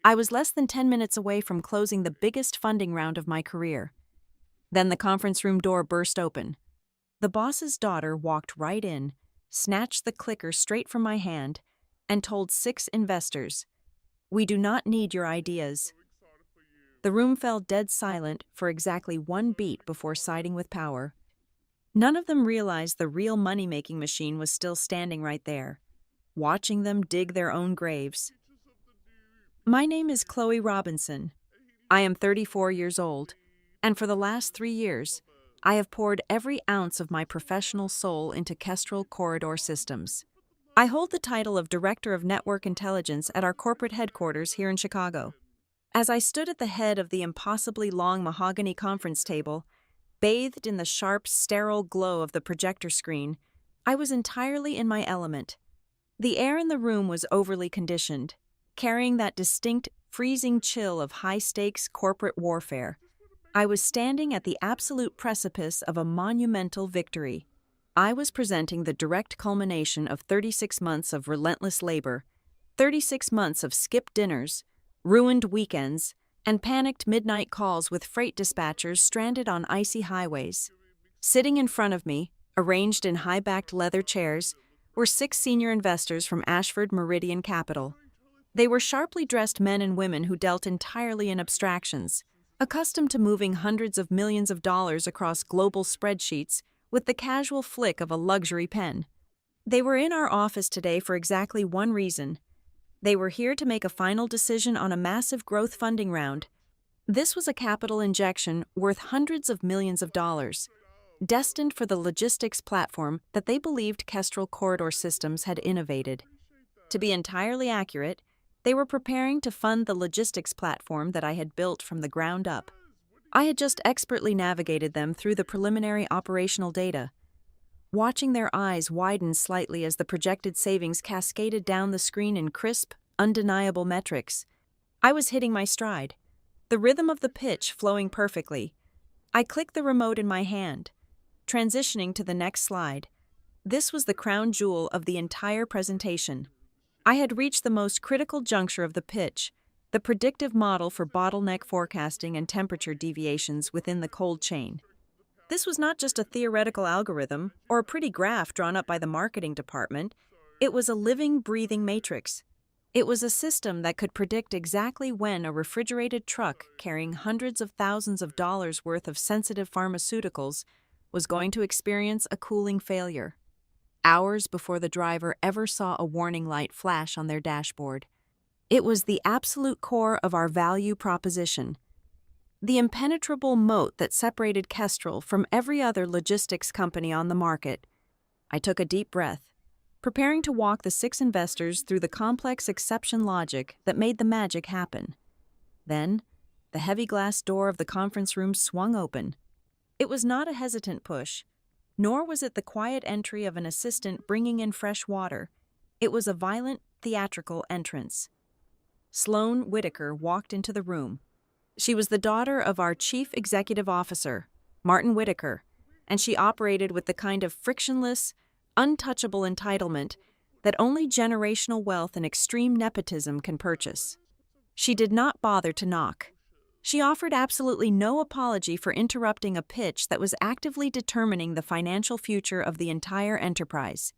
I was less than 10 minutes away from closing the biggest funding round of my career. Then the conference room door burst open. The boss's daughter walked right in, snatched the clicker straight from my hand, and told 6 investors, "We do not need your ideas." The room fell dead silent for exactly 1 beat before siding with power. None of them realized the real money-making machine was still standing right there, watching them dig their own graves. My name is Chloe Robinson. I am 34 years old, and for the last 3 years, I have poured every ounce of my professional soul into Kestrel Corridor Systems. I hold the title of Director of Network Intelligence at our corporate headquarters here in Chicago. As I stood at the head of the impossibly long mahogany conference table, bathed in the sharp, sterile glow of the projector screen, I was entirely in my element. The air in the room was overly conditioned, carrying that distinct, freezing chill of high-stakes corporate warfare. I was standing at the absolute precipice of a monumental victory. I was presenting the direct culmination of 36 months of relentless labor, 36 months of skipped dinners, ruined weekends, and panicked midnight calls with freight dispatchers stranded on icy highways. Sitting in front of me, arranged in high-backed leather chairs, were 6 senior investors from Ashford Meridian Capital. They were sharply dressed men and women who dealt entirely in abstractions, accustomed to moving hundreds of millions of dollars across global spreadsheets with the casual flick of a luxury pen. They were in our office today for exactly one reason. They were here to make a final decision on a massive growth funding round. This was a capital injection worth hundreds of millions of dollars, destined for the logistics platform that they believed Kestrel Corridor Systems had innovated. To be entirely accurate, they were preparing to fund the logistics platform that I had built from the ground up. I had just expertly navigated them through the preliminary operational data, watching their eyes widen slightly as the projected savings cascaded down the screen in crisp, undeniable metrics. I was hitting my stride, the rhythm of the pitch flowing perfectly. I clicked the remote in my hand, transitioning to the next slide. This was the crown jewel of the entire presentation. I had reached the most critical juncture of the pitch, the predictive model for bottleneck forecasting and temperature deviations within the cold chain. This was not just a theoretical algorithm or a pretty graph drawn up by the marketing department. It was a living, breathing matrix. It was a system that could predict exactly when a refrigerated truck carrying hundreds of thousands of dollars worth of sensitive pharmaceuticals was going to experience a cooling failure, hours before the driver ever saw a warning light flash on their dashboard. It was the absolute core of our value proposition, the impenetrable moat that separated Kestrel from every other logistics company on the market. I took a deep breath, preparing to walk the 6 investors through the complex exception logic that made the magic happen. Then, the heavy glass door of the conference room swung open. It was not a hesitant push, nor was it the quiet entry of an assistant bringing in fresh water. It was a violent, theatrical entrance. Sloane Whitaker walked into the room. She was the daughter of our chief executive officer, Martin Whitaker, and she operated with the kind of frictionless, untouchable entitlement that only generational wealth and extreme nepotism can purchase. She did not bother to knock. She offered absolutely no apology for interrupting a pitch that was actively determining the financial future of the entire enterprise.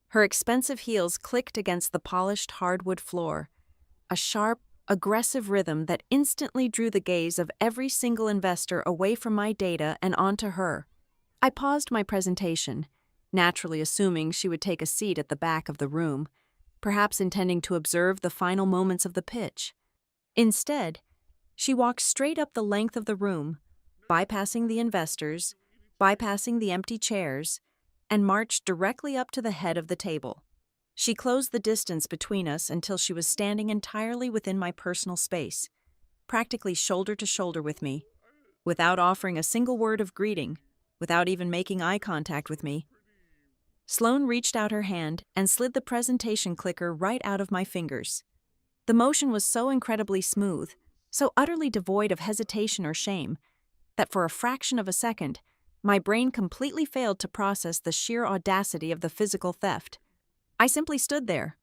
Her expensive heels clicked against the polished hardwood floor, a sharp, aggressive rhythm that instantly drew the gaze of every single investor away from my data and onto her. I paused my presentation, naturally assuming she would take a seat at the back of the room, perhaps intending to observe the final moments of the pitch. Instead, she walked straight up the length of the room, bypassing the investors, bypassing the empty chairs, and marched directly up to the head of the table. She closed the distance between us until she was standing entirely within my personal space, practically shoulder to shoulder with me, without offering a single word of greeting, without even making eye contact with me. Sloane reached out her hand and slid the presentation clicker right out of my fingers. The motion was so incredibly smooth, so utterly devoid of hesitation or shame, that for a fraction of a second, my brain completely failed to process the sheer audacity of the physical theft. I simply stood there,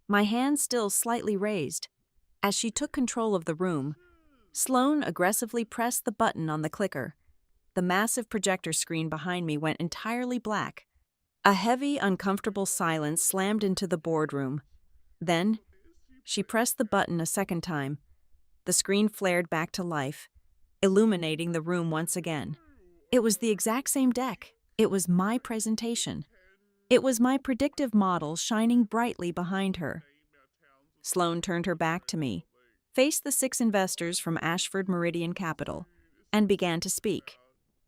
my hand still slightly raised, As she took control of the room, Sloane aggressively pressed the button on the clicker. The massive projector screen behind me went entirely black. A heavy, uncomfortable silence slammed into the boardroom. Then, she pressed the button a second time. The screen flared back to life, illuminating the room once again. It was the exact same deck. It was my presentation. It was my predictive model shining brightly behind her. Sloane turned her back to me, faced the 6 investors from Ashford Meridian Capital, and began to speak.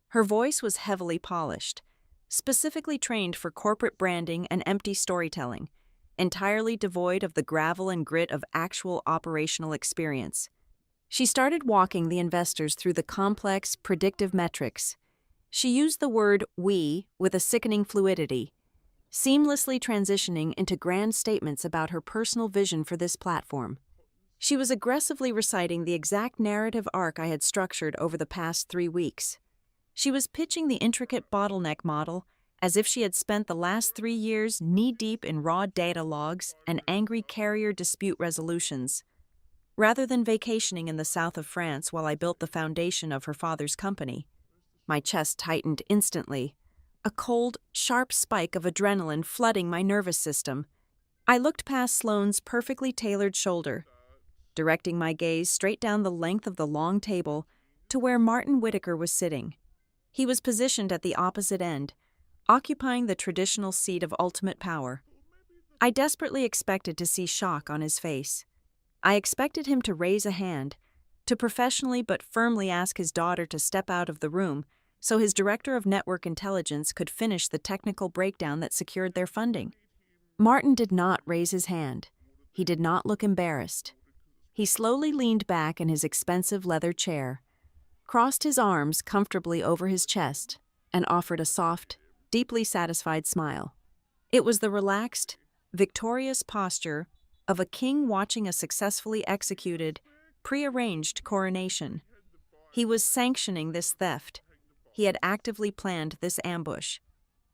Her voice was heavily polished, specifically trained for corporate branding and empty storytelling, entirely devoid of the gravel and grit of actual operational experience. She started walking the investors through the complex, predictive metrics. She used the word "we" with a sickening fluidity, seamlessly transitioning into grand statements about her personal vision for this platform. She was aggressively reciting the exact narrative arc I had structured over the past 3 weeks. She was pitching the intricate bottleneck model as if she had spent the last 3 years knee-deep in raw data logs and angry carrier dispute resolutions. Rather than vacationing in the south of France while I built the foundation of her father's company, my chest tightened instantly, a cold, sharp spike of adrenaline flooding my nervous system. I looked past Sloane's perfectly tailored shoulder, directing my gaze straight down the length of the long table to where Martin Whitaker was sitting. He was positioned at the opposite end, occupying the traditional seat of ultimate power. I desperately expected to see shock on his face. I expected him to raise a hand, to professionally but firmly ask his daughter to step out of the room so his director of network intelligence could finish the technical breakdown that secured their funding. Martin did not raise his hand. He did not look embarrassed. He slowly leaned back in his expensive leather chair, crossed his arms comfortably over his chest, and offered a soft, deeply satisfied smile. It was the relaxed, victorious posture of a king watching a successfully executed, prearranged coronation. He was sanctioning this theft. He had actively planned this ambush.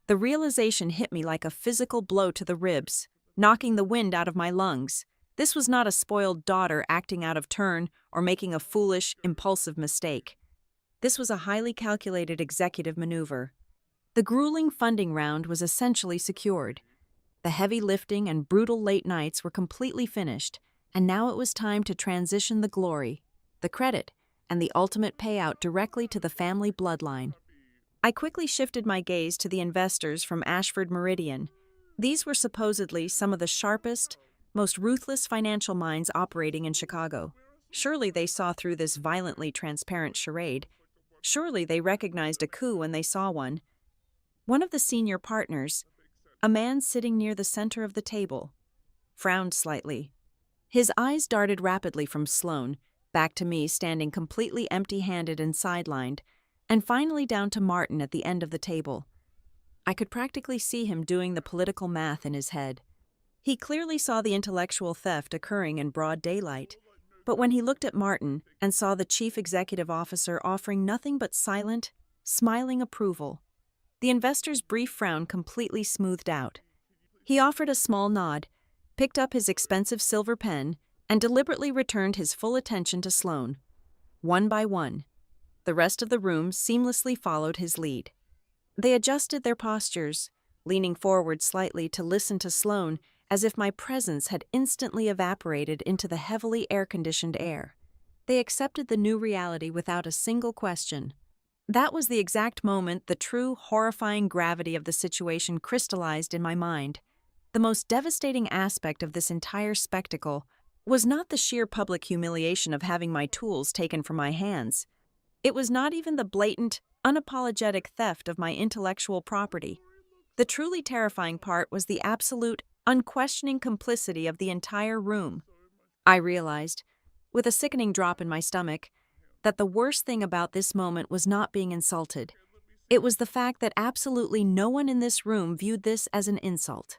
The realization hit me like a physical blow to the ribs, knocking the wind out of my lungs. This was not a spoiled daughter acting out of turn or making a foolish, impulsive mistake. This was a highly calculated executive maneuver. The grueling funding round was essentially secured. The heavy lifting and brutal late nights were completely finished, and now it was time to transition the glory, the credit, and the ultimate payout directly to the family bloodline. I quickly shifted my gaze to the investors from Ashford Meridian. These were supposedly some of the sharpest, most ruthless financial minds operating in Chicago. Surely they saw through this violently transparent charade. Surely they recognized a coup when they saw one. One of the senior partners, a man sitting near the center of the table, frowned slightly. His eyes darted rapidly from Sloane, back to me standing completely empty-handed and sidelined, and finally down to Martin at the end of the table. I could practically see him doing the political math in his head. He clearly saw the intellectual theft occurring in broad daylight, but when he looked at Martin and saw the chief executive officer offering nothing but silent, smiling approval, the investor's brief frown completely smoothed out. He offered a small nod, picked up his expensive silver pen, and deliberately returned his full attention to Sloane. One by one, the rest of the room seamlessly followed his lead. They adjusted their postures, leaning forward slightly to listen to Sloane as if my presence had instantly evaporated into the heavily air-conditioned air. They accepted the new reality without a single question. That was the exact moment the true, horrifying gravity of the situation crystallized in my mind. The most devastating aspect of this entire spectacle was not the sheer public humiliation of having my tools taken from my hands. It was not even the blatant, unapologetic theft of my intellectual property. The truly terrifying part was the absolute, unquestioning complicity of the entire room. I realized, with a sickening drop in my stomach, that the worst thing about this moment was not being insulted. It was the fact that absolutely no one in this room viewed this as an insult.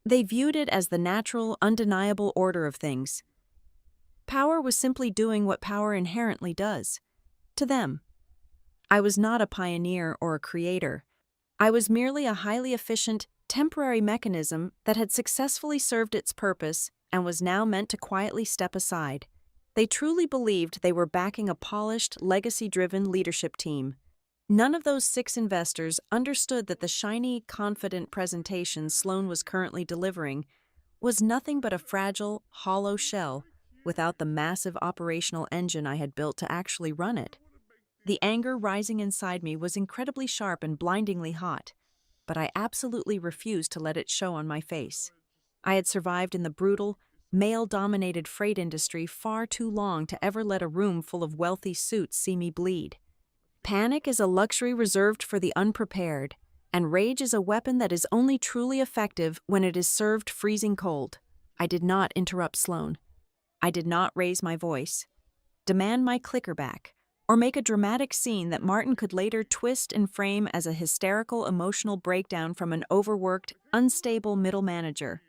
They viewed it as the natural, undeniable order of things. Power was simply doing what power inherently does. To them. I was not a pioneer or a creator. I was merely a highly efficient, temporary mechanism that had successfully served its purpose and was now meant to quietly step aside. They truly believed they were backing a polished, legacy-driven leadership team. None of those 6 investors understood that the shiny, confident presentation Sloan was currently delivering was nothing but a fragile, hollow shell without the massive operational engine I had built to actually run it. The anger rising inside me was incredibly sharp and blindingly hot, but I absolutely refused to let it show on my face. I had survived in the brutal, male-dominated freight industry far too long to ever let a room full of wealthy suits see me bleed. Panic is a luxury reserved for the unprepared, and rage is a weapon that is only truly effective when it is served freezing cold. I did not interrupt Sloan. I did not raise my voice, demand my clicker back, or make a dramatic scene that Martin could later twist and frame as a hysterical emotional breakdown from an overworked, unstable middle manager.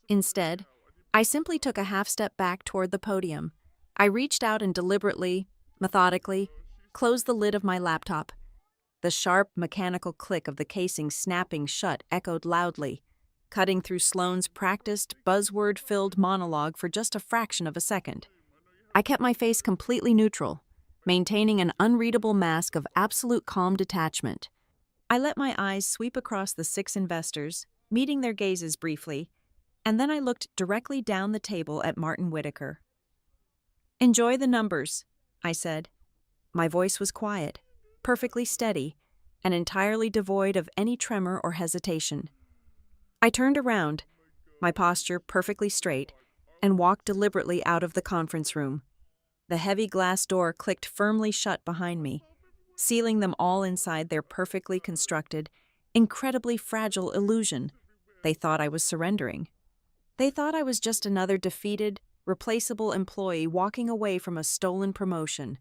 Instead, I simply took a half step back toward the podium. I reached out and deliberately, methodically, closed the lid of my laptop. The sharp, mechanical click of the casing snapping shut echoed loudly, cutting through Sloane's practiced, buzzword-filled monologue for just a fraction of a second. I kept my face completely neutral, maintaining an unreadable mask of absolute calm detachment. I let my eyes sweep across the 6 investors, meeting their gazes briefly, and then I looked directly down the table at Martin Whitaker. "Enjoy the numbers," I said. My voice was quiet, perfectly steady, and entirely devoid of any tremor or hesitation. I turned around, my posture perfectly straight, and walked deliberately out of the conference room. The heavy glass door clicked firmly shut behind me, sealing them all inside their perfectly constructed, incredibly fragile illusion. They thought I was surrendering. They thought I was just another defeated, replaceable employee walking away from a stolen promotion.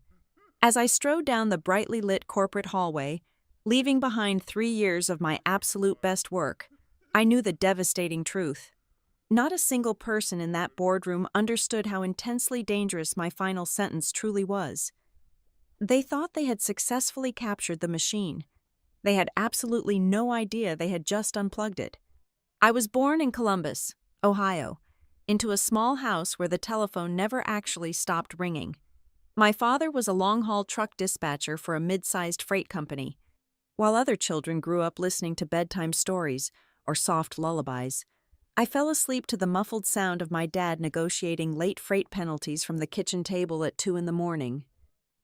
As I strode down the brightly lit corporate hallway, leaving behind 3 years of my absolute best work, I knew the devastating truth. Not a single person in that boardroom understood how intensely dangerous my final sentence truly was. They thought they had successfully captured the machine. They had absolutely no idea they had just unplugged it. I was born in Columbus, Ohio, into a small house where the telephone never actually stopped ringing. My father was a long-haul truck dispatcher for a mid-sized freight company, while other children grew up listening to bedtime stories or soft lullabies. I fell asleep to the muffled sound of my dad negotiating late freight penalties from the kitchen table at 2 a.m.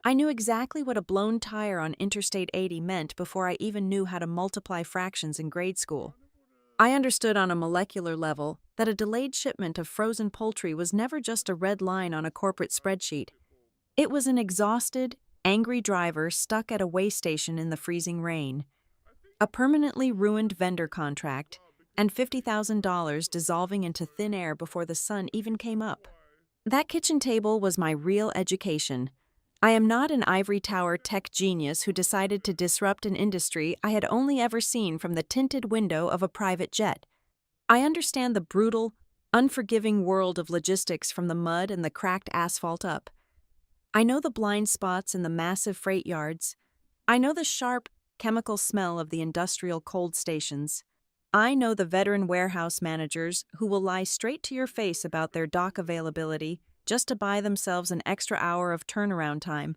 I knew exactly what a blown tire on Interstate 80 meant before I even knew how to multiply fractions in grade school. I understood on a molecular level that a delayed shipment of frozen poultry was never just a red line on a corporate spreadsheet. It was an exhausted, angry driver stuck at a way station in the freezing rain, a permanently ruined vendor contract, and $50,000 dissolving into thin air before the sun even came up. That kitchen table was my real education. I am not an ivory tower tech genius who decided to disrupt an industry I had only ever seen from the tinted window of a private jet. I understand the brutal, unforgiving world of logistics from the mud and the cracked asphalt up. I know the blind spots in the massive freight yards. I know the sharp, chemical smell of the industrial cold stations. I know the veteran warehouse managers who will lie straight to your face about their dock availability just to buy themselves an extra hour of turnaround time.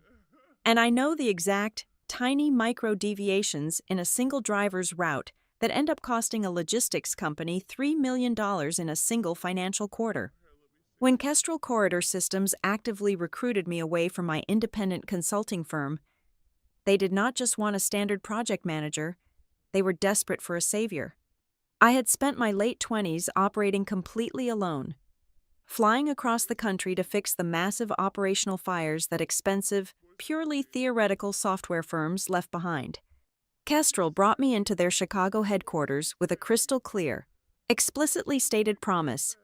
And I know the exact, tiny micro-deviations in a single driver's route that end up costing a logistics company $3 million in a single financial quarter. When Kestrel Corridor Systems actively recruited me away from my independent consulting firm, they did not just want a standard project manager, they were desperate for a savior. I had spent my late 20s operating completely alone, flying across the country to fix the massive operational fires that expensive, purely theoretical software firms left behind. Kestrel brought me into their Chicago headquarters with a crystal clear, explicitly stated promise.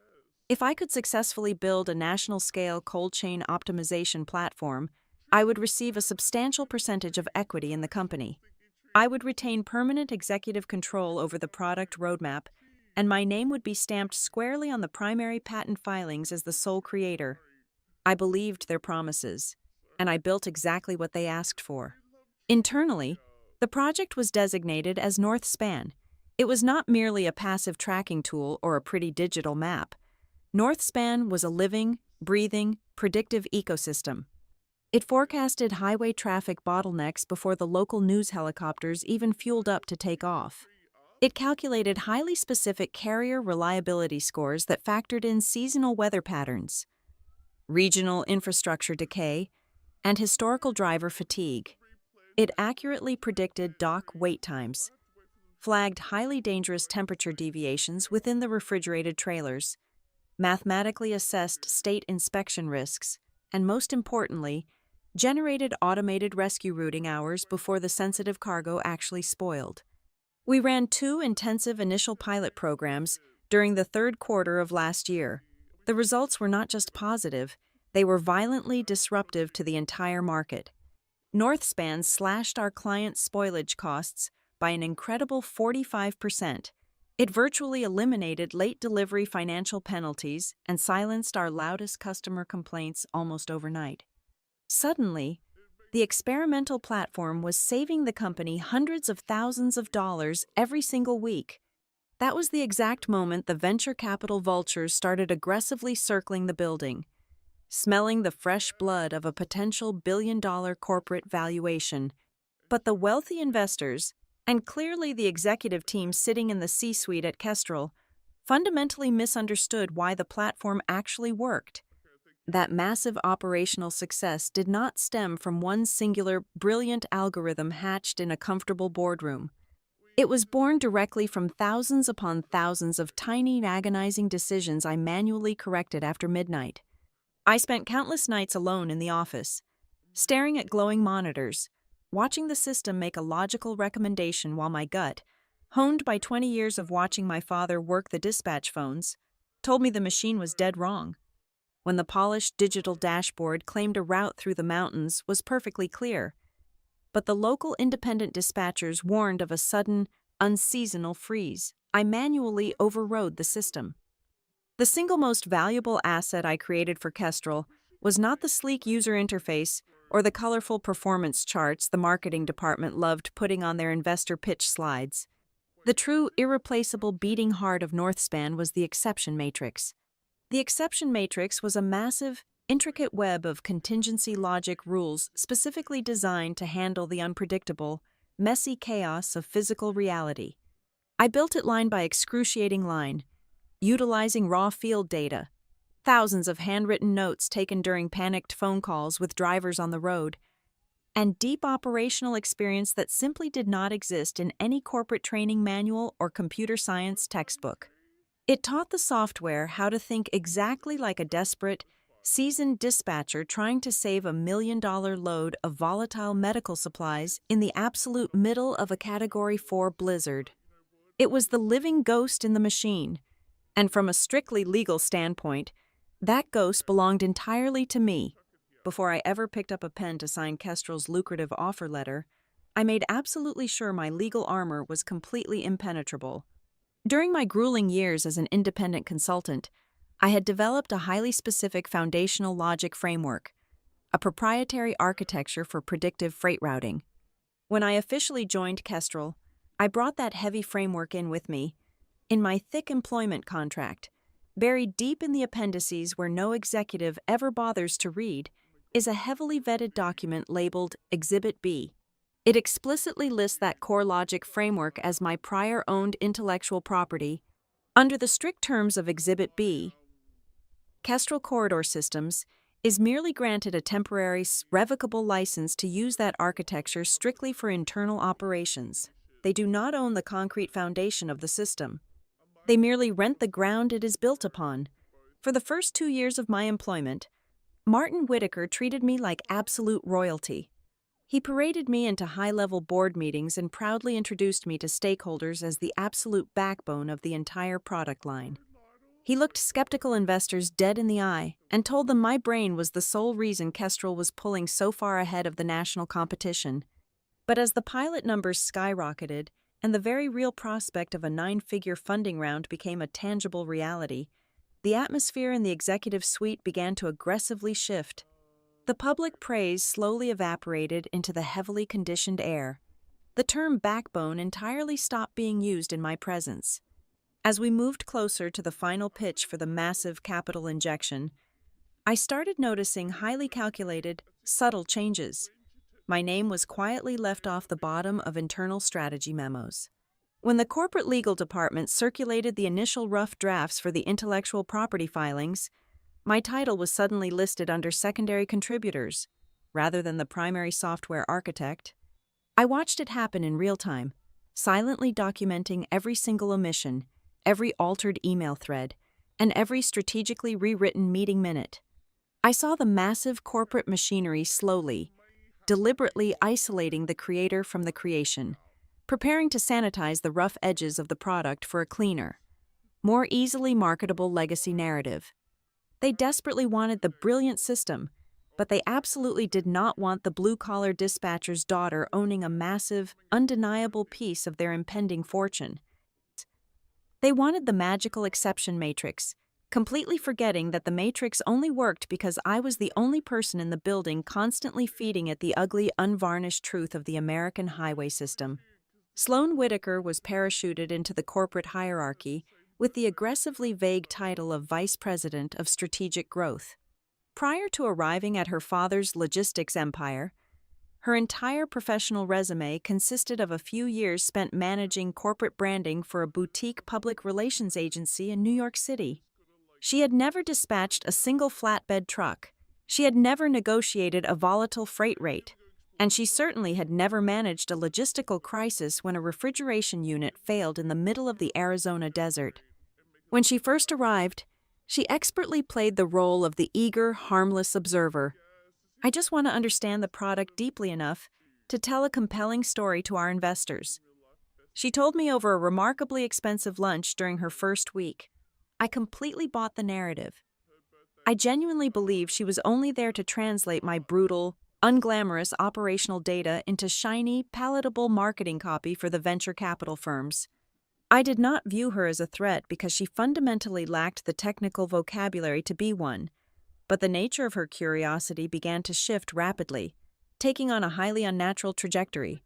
If I could successfully build a national-scale cold chain optimization platform, I would receive a substantial percentage of equity in the company. I would retain permanent executive control over the product roadmap, and my name would be stamped squarely on the primary patent filings as the sole creator. I believed their promises, and I built exactly what they asked for. Internally, the project was designated as NorthSpan. It was not merely a passive tracking tool or a pretty digital map. NorthSpan was a living, breathing, predictive ecosystem. It forecasted highway traffic bottlenecks before the local news helicopters even fueled up to take off. It calculated highly specific carrier reliability scores that factored in seasonal weather patterns, regional infrastructure decay, and historical driver fatigue. It accurately predicted dock wait times, flagged highly dangerous temperature deviations within the refrigerated trailers, mathematically assessed state inspection risks, and most importantly, generated automated rescue routing hours before the sensitive cargo actually spoiled. We ran 2 intensive initial pilot programs during the third quarter of last year. The results were not just positive, they were violently disruptive to the entire market. Northspan slashed our clients' spoilage costs by an incredible 45%. It virtually eliminated late delivery financial penalties and silenced our loudest customer complaints almost overnight. Suddenly, the experimental platform was saving the company hundreds of thousands of dollars every single week. That was the exact moment the venture capital vultures started aggressively circling the building, smelling the fresh blood of a potential billion-dollar corporate valuation. But the wealthy investors, and clearly the executive team sitting in the C-suite at Kestrel, fundamentally misunderstood why the platform actually worked. That massive operational success did not stem from one singular, brilliant algorithm hatched in a comfortable boardroom. It was born directly from thousands upon thousands of tiny, agonizing decisions I manually corrected after midnight. I spent countless nights alone in the office, staring at glowing monitors, watching the system make a logical recommendation while my gut, honed by 20 years of watching my father work the dispatch phones, told me the machine was dead wrong. When the polished digital dashboard claimed a route through the mountains was perfectly clear, but the local independent dispatchers warned of a sudden, unseasonal freeze. I manually overrode the system. The single most valuable asset I created for Kestrel was not the sleek user interface or the colorful performance charts the marketing department loved putting on their investor pitch slides. The true, irreplaceable beating heart of Northspan was the exception matrix. The exception matrix was a massive, intricate web of contingency logic rules specifically designed to handle the unpredictable, messy chaos of physical reality. I built it line by excruciating line, utilizing raw field data, thousands of handwritten notes taken during panicked phone calls with drivers on the road, and deep operational experience that simply did not exist in any corporate training manual or computer science textbook. It taught the software how to think exactly like a desperate, seasoned dispatcher trying to save $1 million load of volatile medical supplies in the absolute middle of a Category 4 blizzard. It was the living ghost in the machine, and from a strictly legal standpoint, that ghost belonged entirely to me. Before I ever picked up a pen to sign Kestrel's lucrative offer letter, I made absolutely sure my legal armor was completely impenetrable. During my grueling years as an independent consultant, I had developed a highly specific foundational logic framework, a proprietary architecture for predictive freight routing. When I officially joined Kestrel, I brought that heavy framework in with me. In my thick employment contract, buried deep in the appendices where no executive ever bothers to read, is a heavily vetted document labeled Exhibit B. It explicitly lists that core logic framework as my prior-owned intellectual property. Under the strict terms of Exhibit B, Kestrel Corridor Systems is merely granted a temporary, revocable license to use that architecture strictly for internal operations. They do not own the concrete foundation of the system. They merely rent the ground it is built upon. For the first 2 years of my employment, Martin Whitaker treated me like absolute royalty. He paraded me into high-level board meetings and proudly introduced me to stakeholders as the absolute backbone of the entire product line. He looked skeptical investors dead in the eye and told them my brain was the sole reason Kestrel was pulling so far ahead of the national competition. But as the pilot numbers skyrocketed and the very real prospect of a 9-figure funding round became a tangible reality, the atmosphere in the executive suite began to aggressively shift. The public praise slowly evaporated into the heavily conditioned air. The term backbone entirely stopped being used in my presence. As we moved closer to the final pitch for the massive capital injection, I started noticing highly calculated, subtle changes. My name was quietly left off the bottom of internal strategy memos. When the corporate legal department circulated the initial rough drafts for the intellectual property filings, my title was suddenly listed under secondary contributors, rather than the primary software architect. I watched it happen in real time, silently documenting every single omission, every altered email thread, and every strategically rewritten meeting minute. I saw the massive corporate machinery slowly, deliberately isolating the creator from the creation, preparing to sanitize the rough edges of the product for a cleaner, more easily marketable legacy narrative. They desperately wanted the brilliant system, but they absolutely did not want the blue-collar dispatcher's daughter owning a massive, undeniable piece of their impending fortune. They wanted the magical exception matrix, completely forgetting that the matrix only worked because I was the only person in the building constantly feeding it the ugly, unvarnished truth of the American highway system. Sloan Whitaker was parachuted into the corporate hierarchy with the aggressively vague title of Vice President of Strategic Growth. Prior to arriving at her father's logistics empire, her entire professional resume consisted of a few years spent managing corporate branding for a boutique public relations agency in New York City. She had never dispatched a single flatbed truck. She had never negotiated a volatile freight rate. And she certainly had never managed a logistical crisis when a refrigeration unit failed in the middle of the Arizona desert. When she first arrived, she expertly played the role of the eager, harmless observer. I just want to understand the product deeply enough to tell a compelling story to our investors. She told me over a remarkably expensive lunch during her first week. I completely bought the narrative. I genuinely believe she was only there to translate my brutal, unglamorous operational data into shiny, palatable marketing copy for the venture capital firms. I did not view her as a threat because she fundamentally lacked the technical vocabulary to be one, but the nature of her curiosity began to shift rapidly, taking on a highly unnatural trajectory.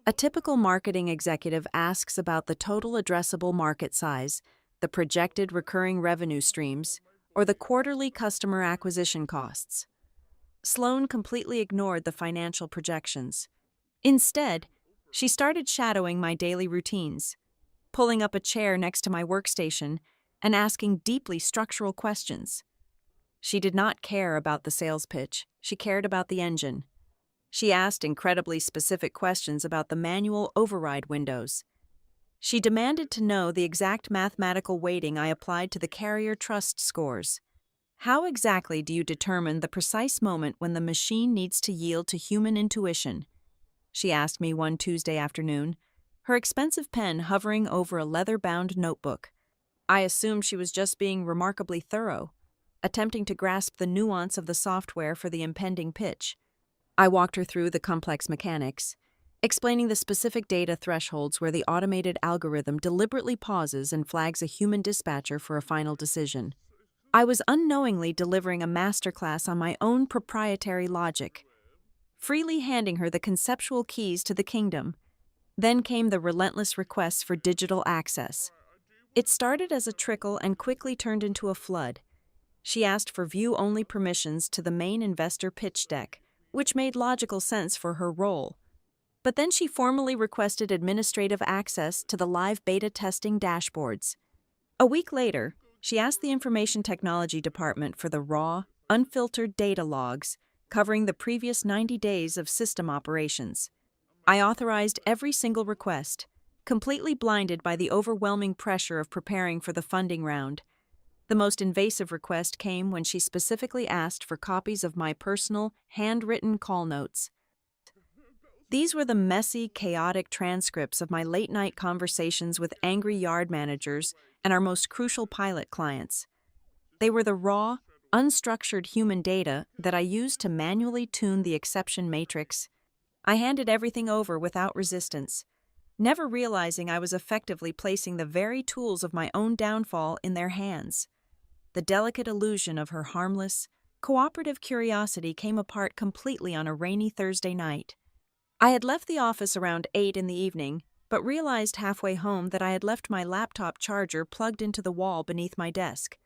A typical marketing executive asks about the total addressable market size, the projected recurring revenue streams, or the quarterly customer acquisition costs. Sloan completely ignored the financial projections. Instead, she started shadowing my daily routines, pulling up a chair next to my workstation and asking deeply structural questions. She did not care about the sales pitch. She cared about the engine. She asked incredibly specific questions about the manual override windows. She demanded to know the exact mathematical weighting I applied to the carrier trust scores. How exactly do you determine the precise moment when the machine needs to yield to human intuition? She asked me one Tuesday afternoon, her expensive pen hovering over a leather-bound notebook. I assumed she was just being remarkably thorough, attempting to grasp the nuance of the software for the impending pitch. I walked her through the complex mechanics, explaining the specific data thresholds where the automated algorithm deliberately pauses and flags a human dispatcher for a final decision. I was unknowingly delivering a masterclass on my own proprietary logic, freely handing her the conceptual keys to the kingdom. Then came the relentless requests for digital access. It started as a trickle and quickly turned into a flood. She asked for view-only permissions to the main investor pitch deck, which made logical sense for her role. But then she formally requested administrative access to the live beta testing dashboards. A week later, she asked the information technology department for the raw, unfiltered data logs covering the previous 90 days of system operations. I authorized every single request, completely blinded by the overwhelming pressure of preparing for the funding round. The most invasive request came when she specifically asked for copies of my personal, handwritten call notes. These were the messy, chaotic transcripts of my late-night conversations with angry yard managers and our most crucial pilot clients. They were the raw, unstructured human data that I used to manually tune the exception matrix. I handed everything over without resistance, never realizing I was effectively placing the very tools of my own downfall in their hands. The delicate illusion of her harmless, cooperative curiosity came apart completely on a rainy Thursday night. I had left the office around 8 in the evening, but realized halfway home that I had left my laptop charger plugged into the wall beneath my desk.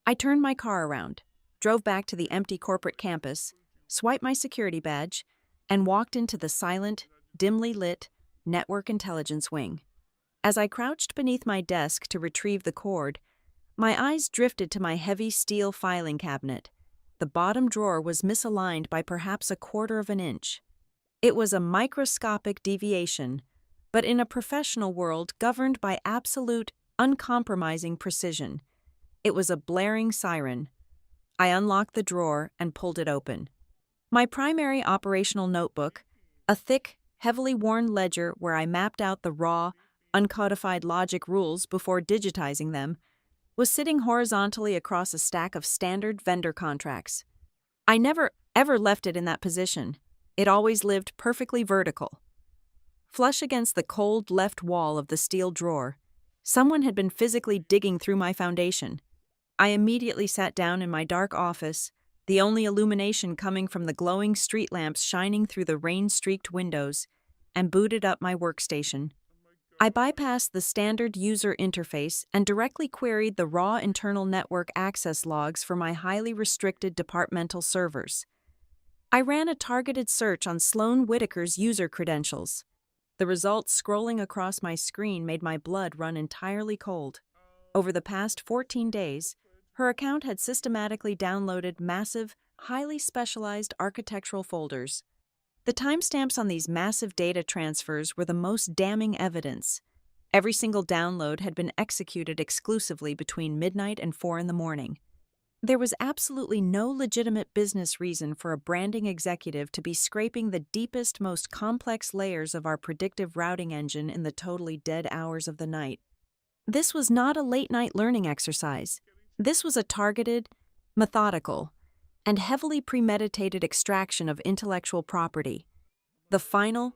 I turned my car around, drove back to the empty corporate campus, swiped my security badge, and walked into the silent, dimly lit network intelligence wing. As I crouched beneath my desk to retrieve the cord, my eyes drifted to my heavy steel filing cabinet. The bottom drawer was misaligned by perhaps a quarter of an inch. It was a microscopic deviation, but in a professional world governed by absolute, uncompromising precision. It was a blaring siren. I unlocked the drawer and pulled it open. My primary operational notebook, a thick, heavily worn ledger where I mapped out the raw, uncodified logic rules before digitizing them, was sitting horizontally across a stack of standard vendor contracts. I never, ever left it in that position. It always lived perfectly vertical. Flush against the cold left wall of the steel drawer, someone had been physically digging through my foundation. I immediately sat down in my dark office, the only illumination coming from the glowing street lamps shining through the rain-streaked windows, and booted up my workstation. I bypassed the standard user interface and directly queried the raw internal network access logs for my highly restricted departmental servers. I ran a targeted search on Sloan Whitaker's user credentials. The results scrolling across my screen made my blood run entirely cold. Over the past 14 days, her account had systematically downloaded massive, highly specialized architectural folders. The timestamps on these massive data transfers were the most damning evidence. Every single download had been executed exclusively between midnight and 4 in the morning. There was absolutely no legitimate business reason for a branding executive to be scraping the deepest, most complex layers of our predictive routing engine in the totally dead hours of the night. This was not a late-night learning exercise. This was a targeted, methodical, and heavily premeditated extraction of intellectual property. The final,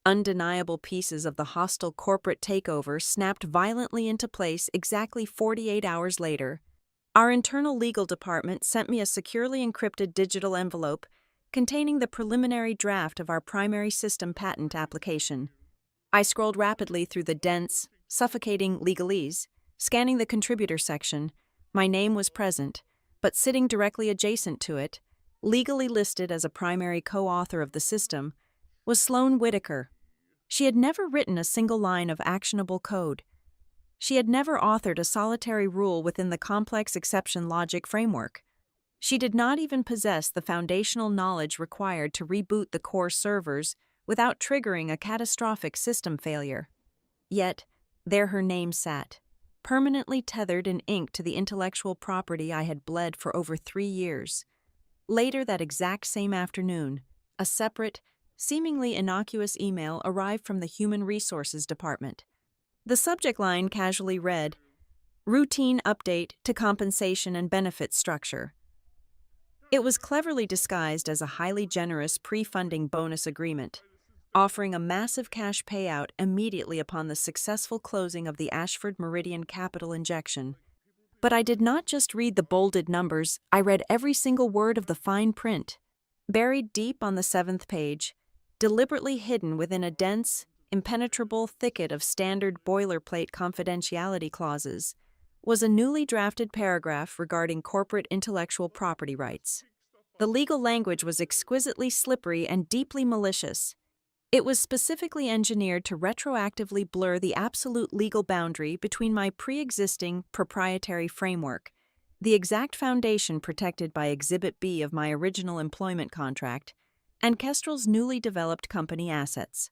undeniable pieces of the hostile corporate takeover snapped violently into place exactly 48 hours later. Our internal legal department sent me a securely encrypted digital envelope containing the preliminary draft of our primary system patent application. I scrolled rapidly through the dense, suffocating legalese, scanning the contributor section. My name was present, but sitting directly adjacent to it, legally listed as a primary co-author of the system, was Sloan Whitaker. She had never written a single line of actionable code. She had never authored a solitary rule within the complex exception logic framework. She did not even possess the foundational knowledge required to reboot the core servers without triggering a catastrophic system failure. Yet, there her name sat, permanently tethered in ink to the intellectual property I had bled for over 3 years. Later that exact same afternoon, a separate, seemingly innocuous email arrived from the Human Resources Department. The subject line casually read, "Routine update to compensation and benefits structure." It was cleverly disguised as a highly generous pre-funding bonus agreement, offering a massive cash payout immediately upon the successful closing of the Ashford Meridian capital injection. But I did not just read the bolded numbers, I read every single word of the fine print. Buried deep on the 7th page, deliberately hidden within a dense, impenetrable thicket of standard boilerplate confidentiality clauses, was a newly drafted paragraph regarding corporate intellectual property rights. The legal language was exquisitely slippery and deeply malicious. It was specifically engineered to retroactively blur the absolute legal boundary between my pre-existing proprietary framework, the exact foundation protected by Exhibit B of my original employment contract, and Kestrel's newly developed company assets.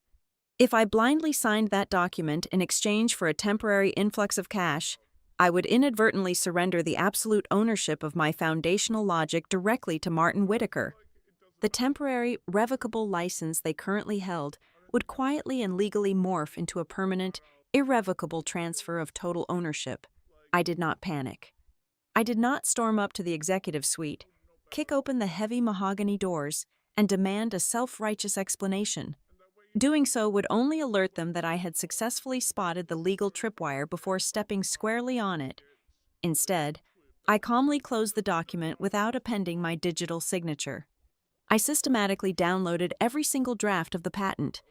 If I blindly signed that document in exchange for a temporary influx of cash, I would inadvertently surrender the absolute ownership of my foundational logic directly to Martin Whitaker. The temporary, revocable license they currently held would quietly and legally morph into a permanent, irrevocable transfer of total ownership. I did not panic. I did not storm up to the executive suite, kick open the heavy mahogany doors, and demand a self-righteous explanation. Doing so would only alert them that I had successfully spotted the legal tripwire before stepping squarely on it. Instead, I calmly closed the document without appending my digital signature. I systematically downloaded every single draft of the patent,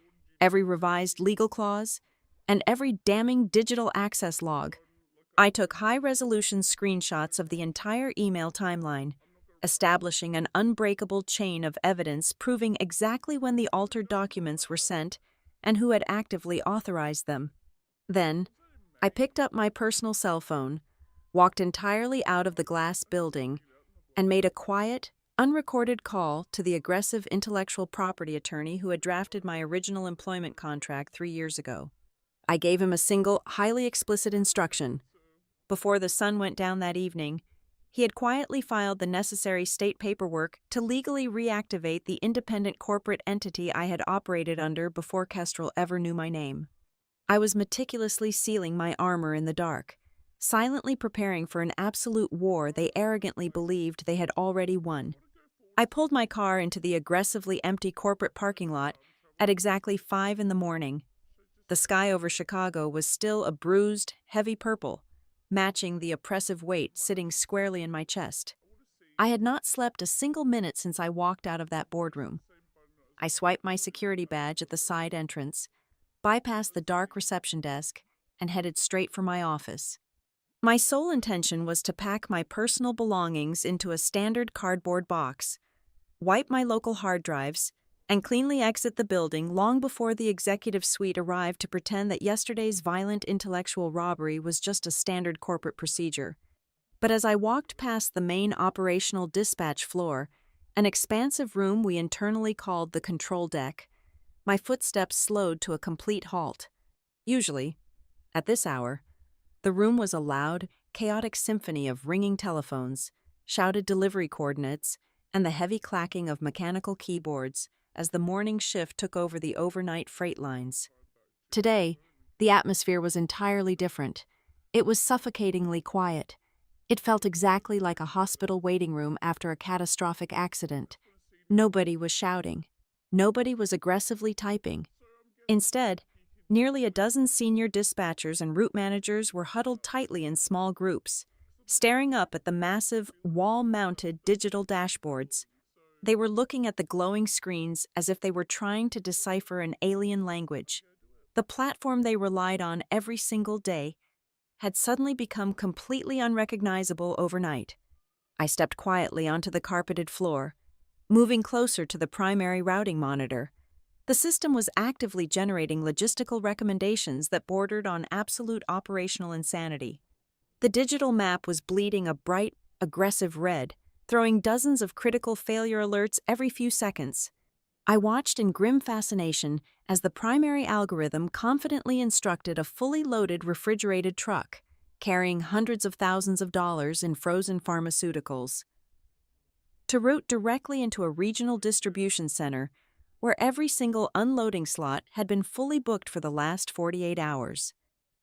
every revised legal clause, and every damning digital access log. I took high-resolution screenshots of the entire email timeline, establishing an unbreakable chain of evidence proving exactly when the altered documents were sent and who had actively authorized them. Then, I picked up my personal cell phone, walked entirely out of the glass building, and made a quiet, unrecorded call to the aggressive intellectual property attorney who had drafted my original employment contract 3 years ago. I gave him a single, highly explicit instruction. Before the sun went down that evening, he had quietly filed the necessary state paperwork to legally reactivate the independent corporate entity I had operated under before Kestrel ever knew my name. I was meticulously sealing my armor in the dark, silently preparing for an absolute war they arrogantly believed they had already won. I pulled my car into the aggressively empty corporate parking lot at exactly 5 in the morning. The sky over Chicago was still a bruised, heavy purple, matching the oppressive weight sitting squarely in my chest. I had not slept a single minute since I walked out of that boardroom. I swiped my security badge at the side entrance, bypassed the dark reception desk, and headed straight for my office. My sole intention was to pack my personal belongings into a standard cardboard box, wipe my local hard drives, and cleanly exit the building long before the executive suite arrived to pretend that yesterday's violent intellectual robbery was just a standard corporate procedure. But as I walked past the main operational dispatch floor, an expansive room we internally called the control deck, my footsteps slowed to a complete halt. Usually, at this hour, the room was a loud, chaotic symphony of ringing telephones, shouted delivery coordinates, and the heavy clacking of mechanical keyboards as the morning shift took over the overnight freight lines. Today, the atmosphere was entirely different. It was suffocatingly quiet. It felt exactly like a hospital waiting room after a catastrophic accident. Nobody was shouting. Nobody was aggressively typing. Instead, nearly a dozen senior dispatchers and route managers were huddled tightly in small groups, staring up at the massive, wall-mounted digital dashboards. They were looking at the glowing screens as if they were trying to decipher an alien language. The platform they relied on every single day had suddenly become completely unrecognizable overnight. I stepped quietly onto the carpeted floor, moving closer to the primary routing monitor. The system was actively generating logistical recommendations that bordered on absolute operational insanity. The digital map was bleeding a bright, aggressive red, throwing dozens of critical failure alerts every few seconds. I watched in grim fascination as the primary algorithm confidently instructed a fully loaded refrigerated truck, carrying hundreds of thousands of dollars in frozen pharmaceuticals, to route directly into a regional distribution center where every single unloading slot had been fully booked for the last 48 hours.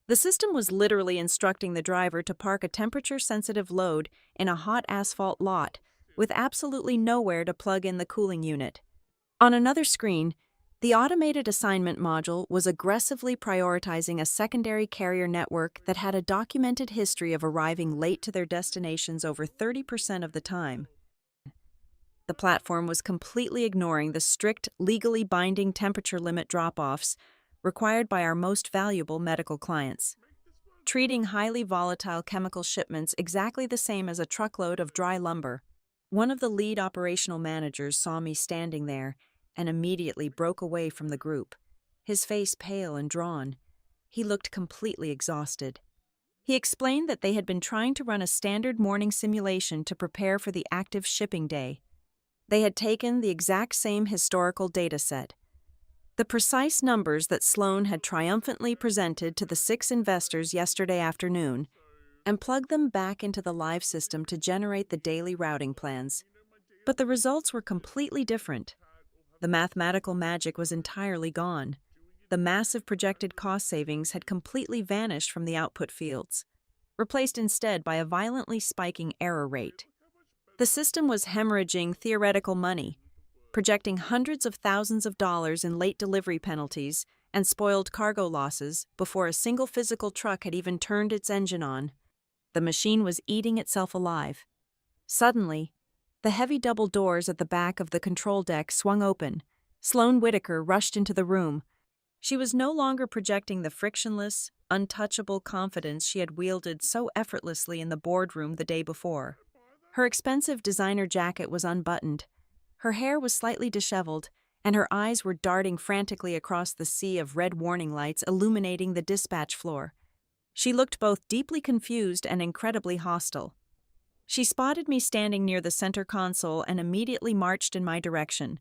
The system was literally instructing the driver to park a temperature-sensitive load in a hot asphalt lot with absolutely nowhere to plug in the cooling unit. On another screen, the automated assignment module was aggressively prioritizing a secondary carrier network that had a documented history of arriving late to their destinations over 30% of the time. The platform was completely ignoring the strict, legally binding temperature limit drop-offs required by our most valuable medical clients, treating highly volatile chemical shipments exactly the same as a truckload of dry lumber. One of the lead operational managers saw me standing there and immediately broke away from the group, his face pale and drawn. He looked completely exhausted. He explained that they had been trying to run a standard morning simulation to prepare for the active shipping day. They had taken the exact same historical data set, the precise numbers that Sloan had triumphantly presented to the 6 investors yesterday afternoon, and plugged them back into the live system to generate the daily routing plans. But the results were completely different. The mathematical magic was entirely gone. The massive projected cost savings had completely vanished from the output fields, replaced instead by a violently spiking error rate. The system was hemorrhaging theoretical money, projecting hundreds of thousands of dollars in late delivery penalties and spoiled cargo losses before a single physical truck had even turned its engine on. The machine was eating itself alive. Suddenly, the heavy double doors at the back of the control deck swung open. Sloan Whitaker rushed into the room. She was no longer projecting the frictionless, untouchable confidence she had wielded so effortlessly in the boardroom the day before. Her expensive designer jacket was unbuttoned. Her hair was slightly disheveled, and her eyes were darting frantically across the sea of red warning lights illuminating the dispatch floor. She looked both deeply confused and incredibly hostile. She spotted me standing near the center console and immediately marched in my direction,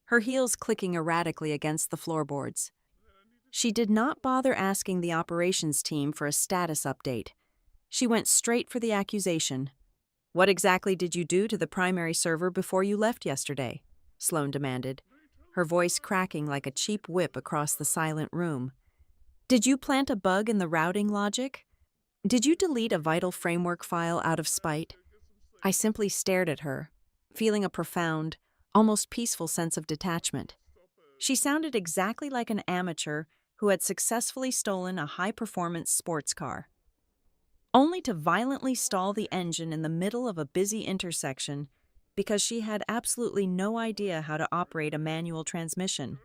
her heels clicking erratically against the floorboards. She did not bother asking the operations team for a status update. She went straight for the accusation. "What exactly did you do to the primary server before you left yesterday?" Sloan demanded, her voice cracking like a cheap whip across the silent room. "Did you plant a bug in the routing logic? Did you delete a vital framework file out of spite?" I simply stared at her, feeling a profound, almost peaceful sense of detachment. She sounded exactly like an amateur who had successfully stolen a high-performance sports car, only to violently stall the engine in the middle of a busy intersection because she had absolutely no idea how to operate a manual transmission.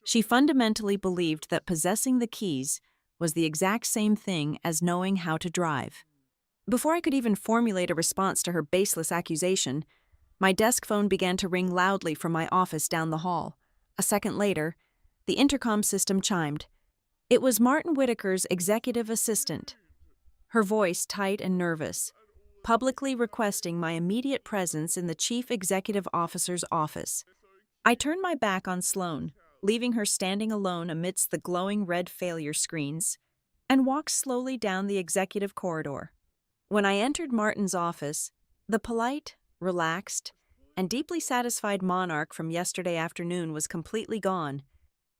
She fundamentally believed that possessing the keys was the exact same thing as knowing how to drive. Before I could even formulate a response to her baseless accusation, my desk phone began to ring loudly from my office down the hall. A second later, the intercom system chimed. It was Martin Whitaker's executive assistant, her voice tight and nervous, publicly requesting my immediate presence in the chief executive officer's office. I turned my back on Sloan, leaving her standing alone amidst the glowing red failure screens, and walked slowly down the executive corridor. When I entered Martin's office, the polite, relaxed, and deeply satisfied monarch from yesterday afternoon was completely gone.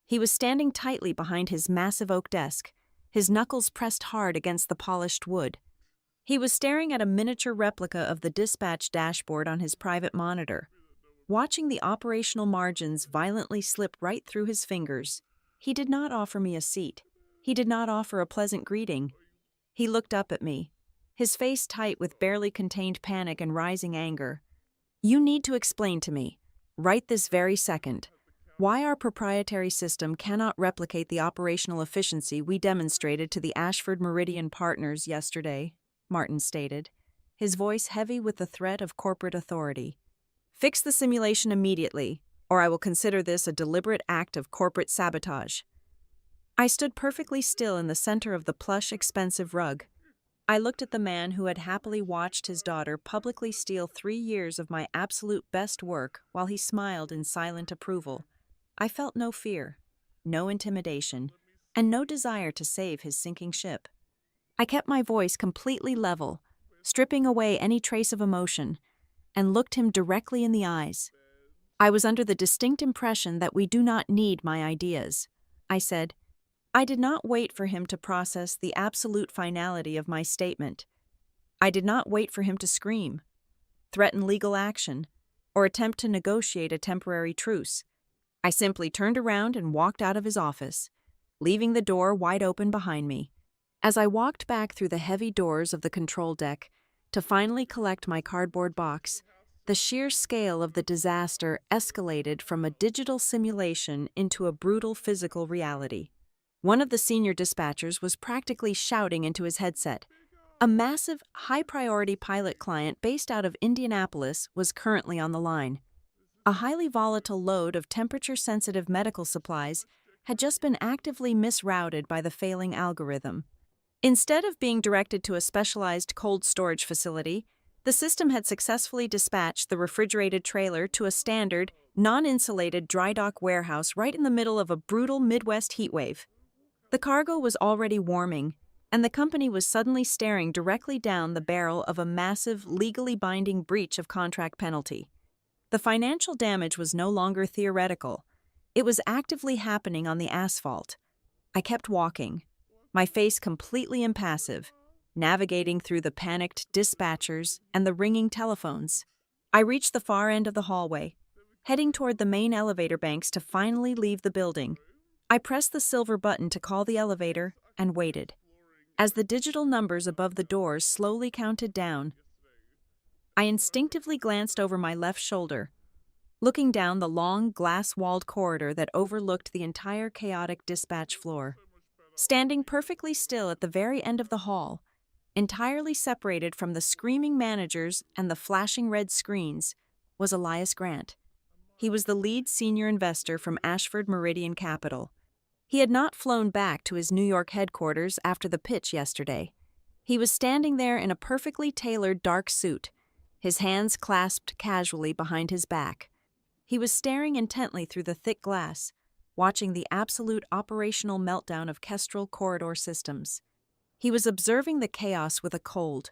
He was standing tightly behind his massive oak desk, his knuckles pressed hard against the polished wood. He was staring at a miniature replica of the dispatch dashboard on his private monitor, watching the operational margins violently slip right through his fingers. He did not offer me a seat. He did not offer a pleasant greeting. He looked up at me, his face tight with barely contained panic and rising anger. "You need to explain to me, right this very second, why our proprietary system cannot replicate the operational efficiency we demonstrated to the Ashford Meridian partners yesterday," Martin stated, his voice heavy with the threat of corporate authority. "Fix the simulation immediately, or I will consider this a deliberate act of corporate sabotage." I stood perfectly still in the center of the plush, expensive rug. I looked at the man who had happily watched his daughter publicly steal 3 years of my absolute best work while he smiled in silent approval. I felt no fear, no intimidation, and no desire to save his sinking ship. I kept my voice completely level, stripping away any trace of emotion, and looked him directly in the eyes. "I was under the distinct impression that we do not need my ideas," I said. I did not wait for him to process the absolute finality of my statement. I did not wait for him to scream, threaten legal action, or attempt to negotiate a temporary truce. I simply turned around and walked out of his office, leaving the door wide open behind me. As I walked back through the heavy doors of the control deck to finally collect my cardboard box, the sheer scale of the disaster escalated from a digital simulation into a brutal physical reality. One of the senior dispatchers was practically shouting into his headset. A massive, high-priority pilot client based out of Indianapolis was currently on the line. A highly volatile load of temperature-sensitive medical supplies had just been actively misrouted by the failing algorithm. Instead of being directed to a specialized cold storage facility, the system had successfully dispatched the refrigerated trailer to a standard, non-insulated dry dock warehouse right in the middle of a brutal Midwest heatwave. The cargo was already warming, and the company was suddenly staring directly down the barrel of a massive, legally binding breach of contract penalty. The financial damage was no longer theoretical. It was actively happening on the asphalt. I kept walking, my face completely impassive, navigating through the panicked dispatchers and the ringing telephones. I reached the far end of the hallway, heading toward the main elevator banks to finally leave the building. I pressed the silver button to call the elevator and waited. As the digital numbers above the doors slowly counted down, I instinctively glanced over my left shoulder, looking down the long, glass-walled corridor that overlooked the entire chaotic dispatch floor. Standing perfectly still at the very end of the hall, Entirely separated from the screaming managers and the flashing red screens, was Elias Grant. He was the lead senior investor from Ashford Meridian Capital. He had not flown back to his New York headquarters after the pitch yesterday. He was standing there in a perfectly tailored dark suit, his hands clasped casually behind his back. He was staring intently through the thick glass, watching the absolute operational meltdown of Kestrel Corridor Systems. He was observing the chaos with a cold,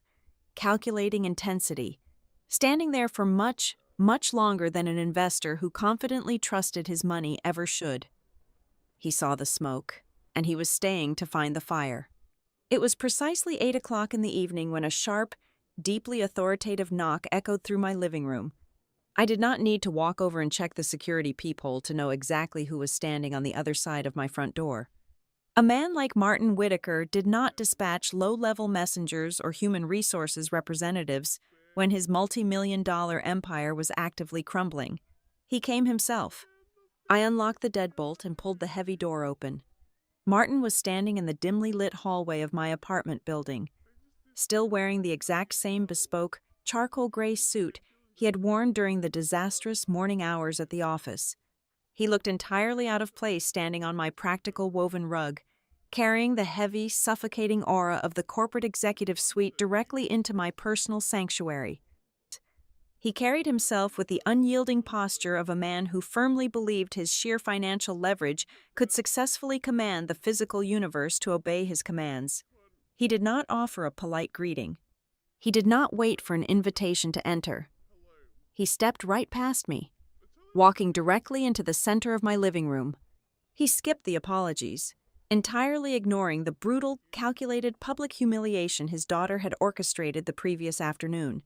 calculating intensity, standing there for much, much longer than an investor who confidently trusted his money ever should. He saw the smoke, and he was staying to find the fire. It was precisely 8 o'clock in the evening when a sharp, deeply authoritative knock echoed through my living room. I did not need to walk over and check the security peephole to know exactly who was standing on the other side of my front door. A man like Martin Whitaker did not dispatch low-level messengers or human resources representatives when his multi-million-dollar empire was actively crumbling. He came himself. I unlocked the deadbolt and pulled the heavy door open. Martin was standing in the dimly lit hallway of my apartment building, still wearing the exact same bespoke, charcoal gray suit he had worn during the disastrous morning hours at the office. He looked entirely out of place standing on my practical woven rug, carrying the heavy, suffocating aura of the corporate executive suite directly into my personal sanctuary. He carried himself with the unyielding posture of a man who firmly believed his sheer financial leverage could successfully command the physical universe to obey his commands. He did not offer a polite greeting. He did not wait for an invitation to enter. He stepped right past me, walking directly into the center of my living room. He skipped the apologies, entirely ignoring the brutal, calculated public humiliation his daughter had orchestrated the previous afternoon.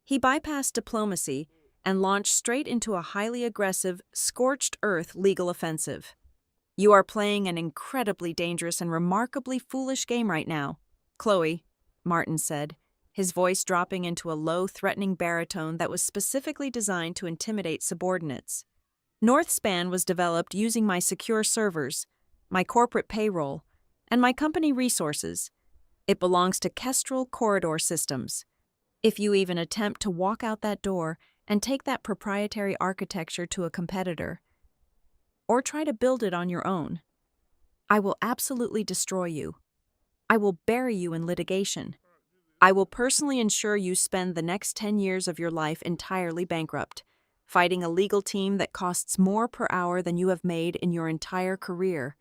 He bypassed diplomacy and launched straight into a highly aggressive, scorched-earth legal offensive. "You are playing an incredibly dangerous and remarkably foolish game right now, Chloe," Martin said, his voice dropping into a low, threatening baritone that was specifically designed to intimidate subordinates. "Northspan was developed using my secure servers, my corporate payroll, and my company resources. It belongs to Kestrel Corridor Systems. If you even attempt to walk out that door and take that proprietary architecture to a competitor, or try to build it on your own, I will absolutely destroy you. I will bury you in litigation. I will personally ensure you spend the next 10 years of your life entirely bankrupt, fighting a legal team that costs more per hour than you have made in your entire career."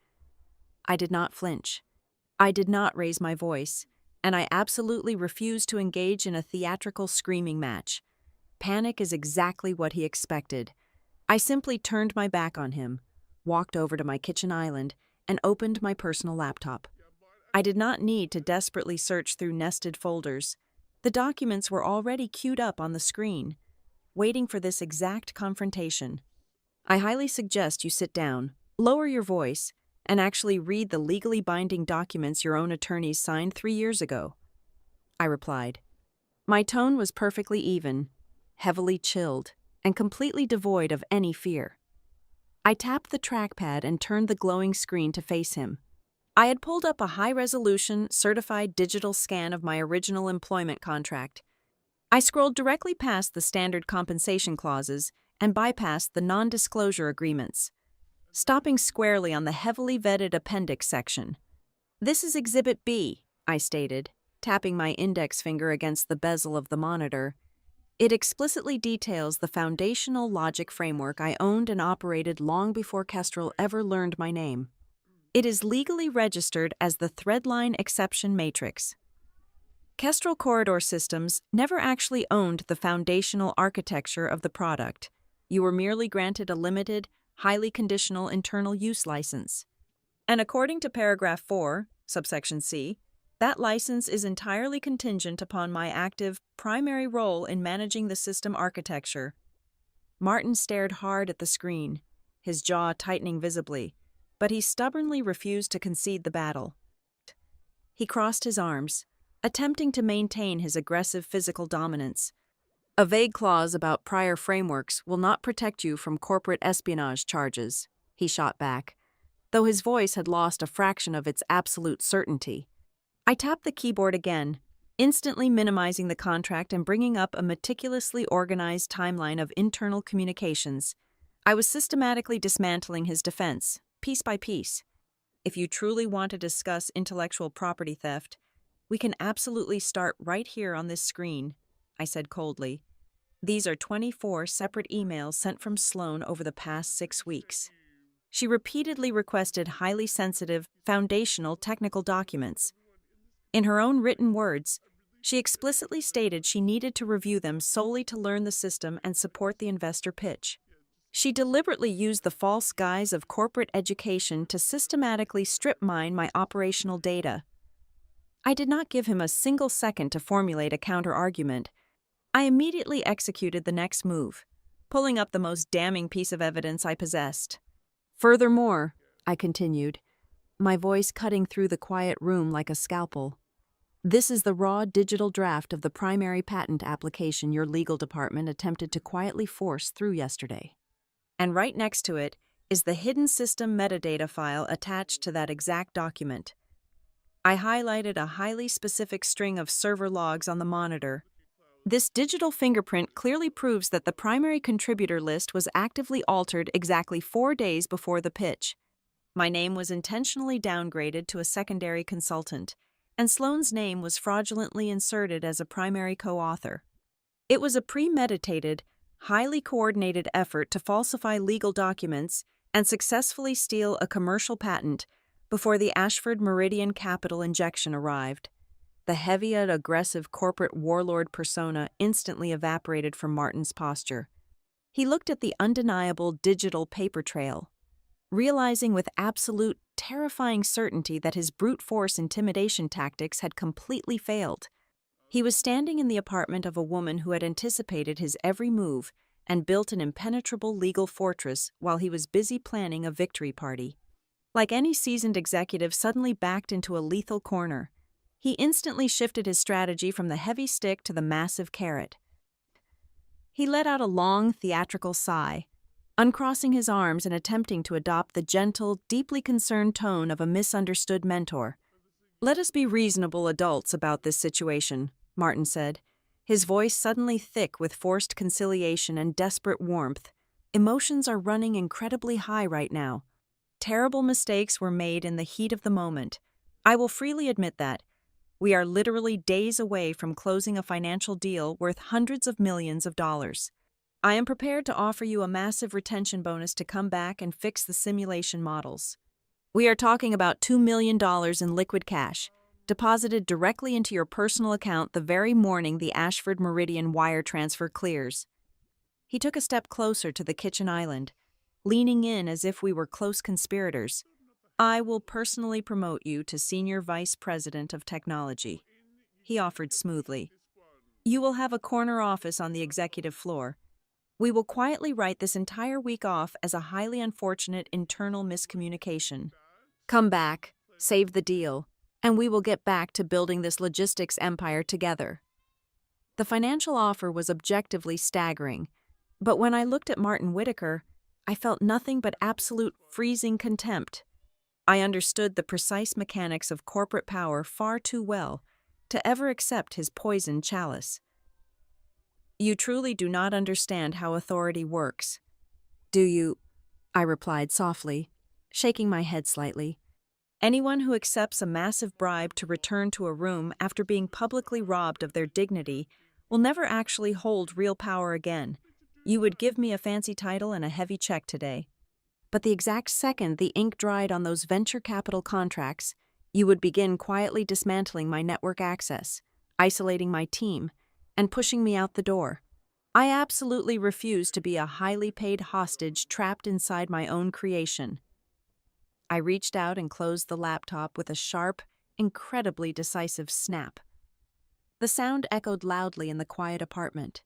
I did not flinch. I did not raise my voice, and I absolutely refused to engage in a theatrical screaming match. Panic is exactly what he expected. I simply turned my back on him, walked over to my kitchen island, and opened my personal laptop. I did not need to desperately search through nested folders. The documents were already queued up on the screen, waiting for this exact confrontation. "I highly suggest you sit down, lower your voice, and actually read the legally binding documents your own attorneys signed 3 years ago," I replied. My tone was perfectly even, heavily chilled, and completely devoid of any fear. I tapped the trackpad and turned the glowing screen to face him. I had pulled up a high-resolution, certified digital scan of my original employment contract. I scrolled directly past the standard compensation clauses and bypassed the non-disclosure agreements, stopping squarely on the heavily vetted appendix section. "This is Exhibit B," I stated, tapping my index finger against the bezel of the monitor. "It explicitly details the foundational logic framework I owned and operated long before Kestrel ever learned my name. It is legally registered as the Threadline Exception Matrix. Kestrel Corridor Systems never actually owned the foundational architecture of the product. You were merely granted a limited, highly conditional internal use license. And according to paragraph 4, subsection C, that license is entirely contingent upon my active, primary role in managing the system architecture." Martin stared hard at the screen, his jaw tightening visibly, but he stubbornly refused to concede the battle. He crossed his arms, attempting to maintain his aggressive physical dominance. "A vague clause about prior frameworks will not protect you from corporate espionage charges," he shot back, though his voice had lost a fraction of its absolute certainty. I tapped the keyboard again, instantly minimizing the contract and bringing up a meticulously organized timeline of internal communications. I was systematically dismantling his defense, piece by piece. If you truly want to discuss intellectual property theft, we can absolutely start right here on this screen, I said coldly. These are 24 separate emails sent from Sloan over the past 6 weeks. She repeatedly requested highly sensitive, foundational technical documents. In her own written words, she explicitly stated she needed to review them solely to learn the system and support the investor pitch. She deliberately used the false guise of corporate education to systematically strip mine my operational data. I did not give him a single second to formulate a counter-argument. I immediately executed the next move, pulling up the most damning piece of evidence I possessed. Furthermore, I continued, my voice cutting through the quiet room like a scalpel, this is the raw digital draft of the primary patent application your legal department attempted to quietly force through yesterday. And right next to it is the hidden system metadata file attached to that exact document. I highlighted a highly specific string of server logs on the monitor. This digital fingerprint clearly proves that the primary contributor list was actively altered exactly 4 days before the pitch. My name was intentionally downgraded to a secondary consultant, and Sloan's name was fraudulently inserted as a primary co-author. It was a premeditated, highly coordinated effort to falsify legal documents and successfully steal a commercial patent before the Ashford Meridian capital injection arrived. The heavy and aggressive corporate warlord persona instantly evaporated from Martin's posture. He looked at the undeniable digital paper trail, realizing with absolute, terrifying certainty that his brute force intimidation tactics had completely failed. He was standing in the apartment of a woman who had anticipated his every move and built an impenetrable legal fortress while he was busy planning a victory party. Like any seasoned executive suddenly backed into a lethal corner, he instantly shifted his strategy from the heavy stick to the massive carrot. He let out a long, theatrical sigh, uncrossing his arms and attempting to adopt the gentle, deeply concerned tone of a misunderstood mentor. "Let us be reasonable adults about this situation," Martin said, his voice suddenly thick with forced conciliation and desperate warmth. "Emotions are running incredibly high right now. Terrible mistakes were made in the heat of the moment. I will freely admit that. We are literally days away from closing a financial deal worth hundreds of millions of dollars. I am prepared to offer you a massive retention bonus to come back and fix the simulation models. We are talking about $2 million in liquid cash, deposited directly into your personal account the very morning the Ashford Meridian wire transfer clears." He took a step closer to the kitchen island, leaning in as if we were close conspirators. "I will personally promote you to Senior Vice President of Technology," he offered smoothly. "You will have a corner office on the executive floor. We will quietly write this entire week off as a highly unfortunate internal miscommunication. Come back, save the deal, and we will get back to building this logistics empire together." The financial offer was objectively staggering, but when I looked at Martin Whitaker, I felt nothing but absolute freezing contempt. I understood the precise mechanics of corporate power far too well to ever accept his poisoned chalice. "You truly do not understand how authority works, do you?" I replied softly, shaking my head slightly. "Anyone who accepts a massive bribe to return to a room after being publicly robbed of their dignity will never actually hold real power again. You would give me a fancy title and a heavy check today, but the exact second the ink dried on those venture capital contracts, you would begin quietly dismantling my network access, isolating my team, and pushing me out the door. I absolutely refuse to be a highly paid hostage trapped inside my own creation." I reached out and closed the laptop with a sharp, incredibly decisive snap. The sound echoed loudly in the quiet apartment.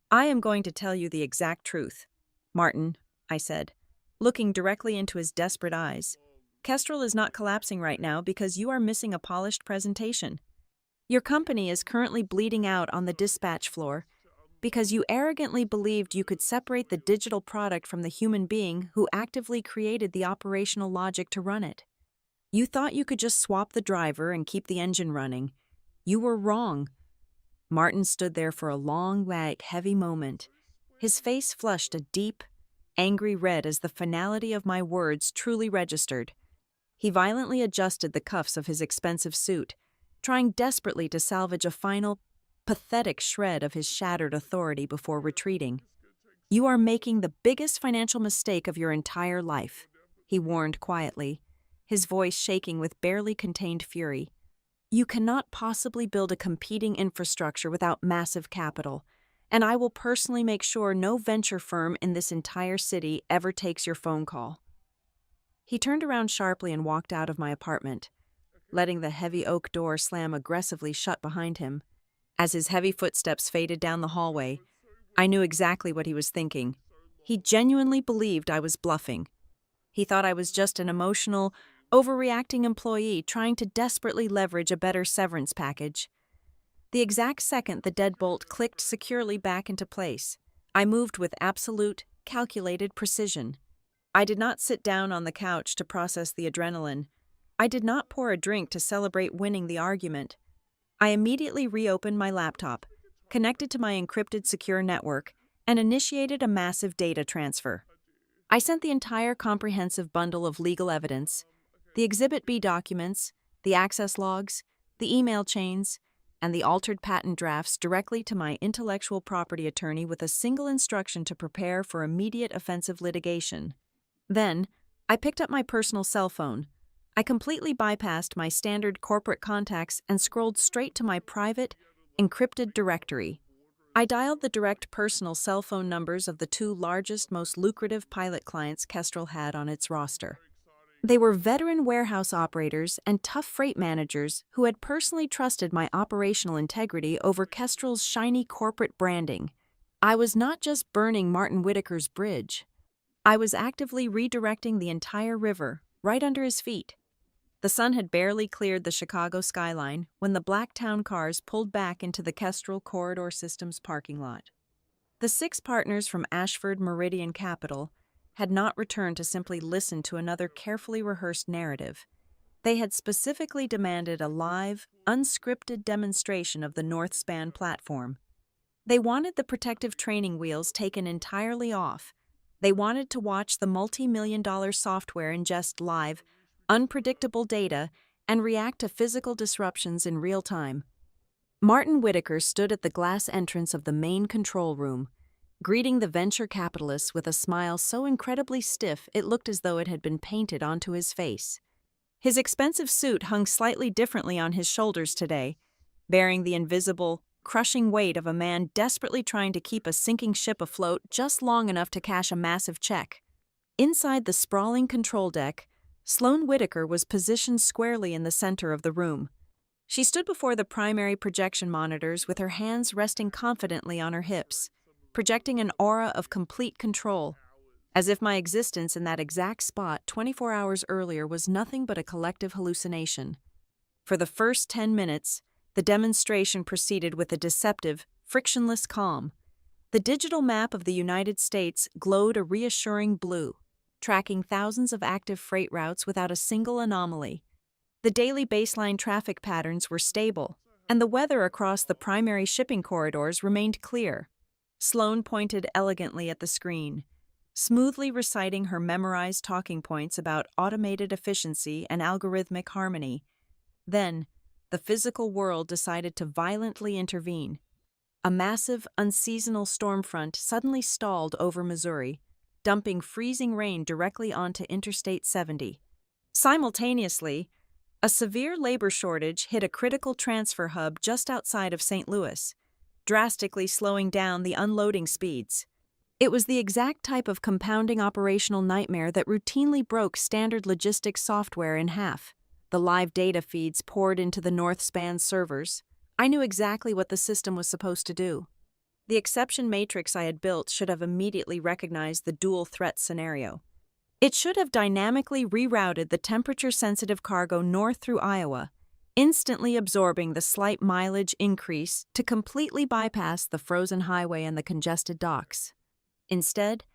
"I am going to tell you the exact truth, Martin," I said, looking directly into his desperate eyes. "Kestrel is not collapsing right now because you are missing a polished presentation. Your company is currently bleeding out on the dispatch floor because you arrogantly believed you could separate the digital product from the human being who actively created the operational logic to run it. You thought you could just swap the driver and keep the engine running, You were wrong." Martin stood there for a long, heavy moment. His face flushed a deep, angry red as the finality of my words truly registered. He violently adjusted the cuffs of his expensive suit, trying desperately to salvage a final, pathetic shred of his shattered authority before retreating. "You are making the biggest financial mistake of your entire life," he warned quietly, his voice shaking with barely contained fury. "You cannot possibly build a competing infrastructure without massive capital, and I will personally make sure no venture firm in this entire city ever takes your phone call." He turned around sharply and walked out of my apartment, letting the heavy oak door slam aggressively shut behind him. As his heavy footsteps faded down the hallway, I knew exactly what he was thinking. He genuinely believed I was bluffing. He thought I was just an emotional, overreacting employee trying to desperately leverage a better severance package. The exact second the deadbolt clicked securely back into place, I moved with absolute, calculated precision. I did not sit down on the couch to process the adrenaline. I did not pour a drink to celebrate winning the argument. I immediately reopened my laptop, connected to my encrypted secure network, and initiated a massive data transfer. I sent the entire comprehensive bundle of legal evidence, the Exhibit B documents, the access logs, the email chains, and the altered patent drafts directly to my intellectual property attorney with a single instruction to prepare for immediate offensive litigation. Then, I picked up my personal cell phone. I completely bypassed my standard corporate contacts and scrolled straight to my private, encrypted directory. I dialed the direct personal cell phone numbers of the two largest, most lucrative pilot clients Kestrel had on its roster. They were veteran warehouse operators and tough freight managers who had personally trusted my operational integrity over Kestrel's shiny corporate branding. I was not just burning Martin Whitaker's bridge. I was actively redirecting the entire river, right under his feet. The sun had barely cleared the Chicago skyline when the black town cars pulled back into the Kestrel Corridor Systems parking lot. The 6 partners from Ashford Meridian Capital had not returned to simply listen to another carefully rehearsed narrative. They had specifically demanded a live, unscripted demonstration of the Northspan platform. They wanted the protective training wheels taken entirely off. They wanted to watch the multi-million-dollar software ingest live, unpredictable data and react to physical disruptions in real time. Martin Whitaker stood at the glass entrance of the main control room, greeting the venture capitalists with a smile so incredibly stiff it looked as though it had been painted onto his face. His expensive suit hung slightly differently on his shoulders today, bearing the invisible, crushing weight of a man desperately trying to keep a sinking ship afloat just long enough to cash a massive check. Inside the sprawling control deck, Sloane Whitaker was positioned squarely in the center of the room. She stood before the primary projection monitors with her hands resting confidently on her hips, projecting an aura of complete control, as if my existence in that exact spot 24 hours earlier was nothing but a collective hallucination. For the first 10 minutes, the demonstration proceeded with a deceptive, frictionless calm. The digital map of the United States glowed a reassuring blue, tracking thousands of active freight routes without a single anomaly. The daily baseline traffic patterns were stable, and the weather across the primary shipping corridors remained clear. Sloane pointed elegantly at the screen, smoothly reciting her memorized talking points about automated efficiency and algorithmic harmony. Then, the physical world decided to violently intervene. A massive, unseasonal storm front suddenly stalled over Missouri, dumping freezing rain directly onto Interstate 70. Simultaneously, a severe labor shortage hit a critical transfer hub just outside of St. Louis, drastically slowing down the unloading speeds. It was the exact type of compounding operational nightmare that routinely broke standard logistics software in half. The live data feeds poured into the Northspan servers. I knew exactly what the system was supposed to do. The exception matrix I had built should have immediately recognized the dual threat scenario. It should have dynamically rerouted the temperature-sensitive cargo north through Iowa, instantly absorbing the slight mileage increase to completely bypass the frozen highway and the congested docks. Instead,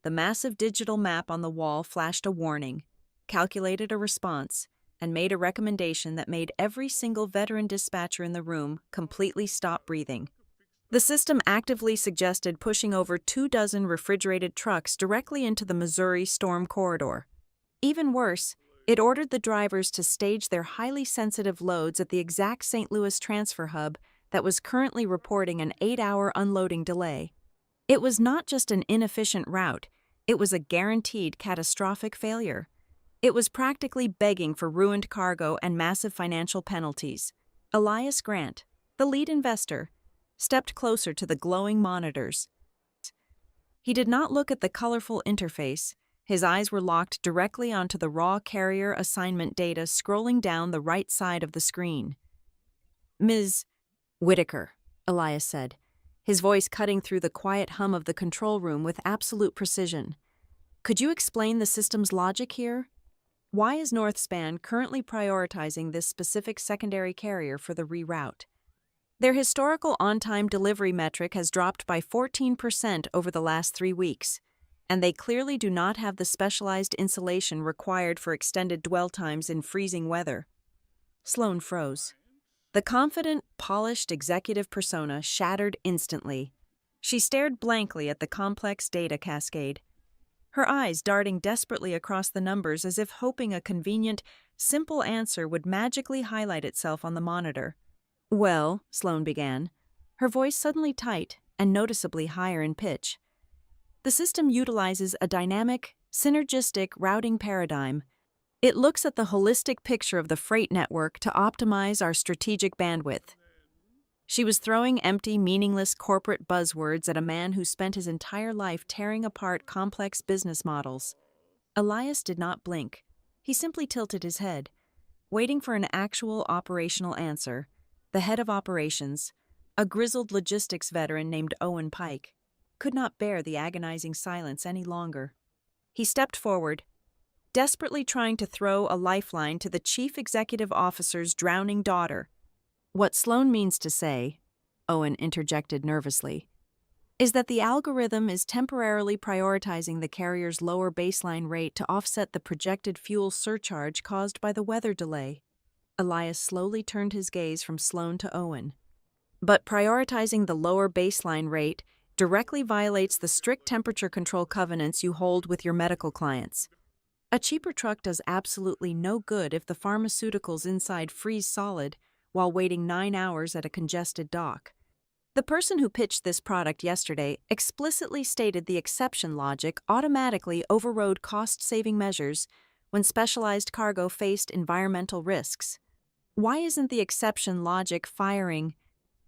the massive digital map on the wall flashed a warning, calculated a response, and made a recommendation that made every single veteran dispatcher in the room completely stop breathing. The system actively suggested pushing over 24 refrigerated trucks directly into the Missouri storm corridor. Even worse, it ordered the drivers to stage their highly sensitive loads at the exact St. Louis transfer hub that was currently reporting an 8-hour unloading delay. It was not just an inefficient route, it was a guaranteed catastrophic failure. It was practically begging for ruined cargo and massive financial penalties. Elias Grant, the lead investor, stepped closer to the glowing monitors. He did not look at the colorful interface. His eyes were locked directly onto the raw carrier assignment data scrolling down the right side of the screen. "Ms. Whitaker," Elias said, his voice cutting through the quiet hum of the control room with absolute precision. "Could you explain the system's logic here? Why is Northspan currently prioritizing this specific secondary carrier for the reroute? Their historical on-time delivery metric has dropped by 14% over the last 3 weeks, and they clearly do not have the specialized insulation required for extended dwell times in freezing weather." Sloan froze. The confident, polished executive persona shattered instantly. She stared blankly at the complex data cascade, her eyes darting desperately across the numbers as if hoping a convenient, simple answer would magically highlight itself on the monitor. "Well," Sloan began, her voice suddenly tight and noticeably higher in pitch. "The system utilizes a dynamic, synergistic routing paradigm. It looks at the holistic picture of the freight network to optimize our strategic bandwidth." She was throwing empty, meaningless corporate buzzwords at a man who spent his entire life tearing apart complex business models. Elias did not blink. He simply tilted his head, waiting for an actual operational answer. The head of operations, a grizzled logistics veteran named Owen Pike, could not bear the agonizing silence any longer. He stepped forward, desperately trying to throw a lifeline to the chief executive officer's drowning daughter. "What Sloan means to say," Owen interjected nervously, "is that the algorithm is temporarily prioritizing the carrier's lower baseline rate to offset the projected fuel surcharge caused by the weather delay." Elias slowly turned his gaze from Sloan to Owen. "But prioritizing the lower baseline rate directly violates the strict temperature control covenants you hold with your medical clients. A cheaper truck does absolutely no good if the pharmaceuticals inside freeze solid while waiting 9 hours at a congested dock. The person who pitched this product yesterday explicitly stated the exception logic automatically overrode cost-saving measures when specialized cargo faced environmental risks. Why isn't the exception logic firing?"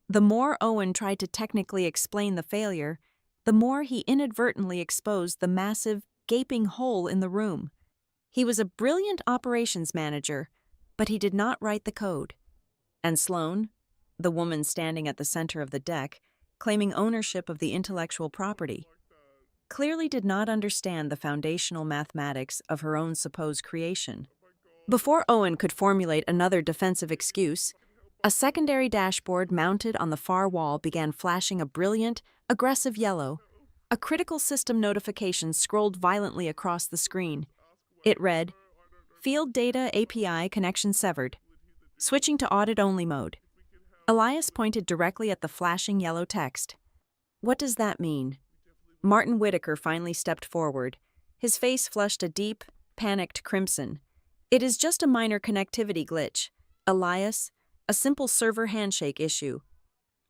The more Owen tried to technically explain the failure, the more he inadvertently exposed the massive, gaping hole in the room. He was a brilliant operations manager, but he did not write the code. And Sloan, the woman standing at the center of the deck, claiming ownership of the intellectual property, clearly did not understand the foundational mathematics of her own supposed creation. Before Owen could formulate another defensive excuse, a secondary dashboard mounted on the far wall began flashing a brilliant, aggressive yellow. A critical system notification scrolled violently across the screen. It read, "Field Data API connection severed. Switching to audit-only mode." Elias pointed directly at the flashing yellow text. "What does that mean?" Martin Whitaker finally stepped forward. His face flushed a deep, panicked crimson. "It is just a minor connectivity glitch, Elias, a simple server handshake issue.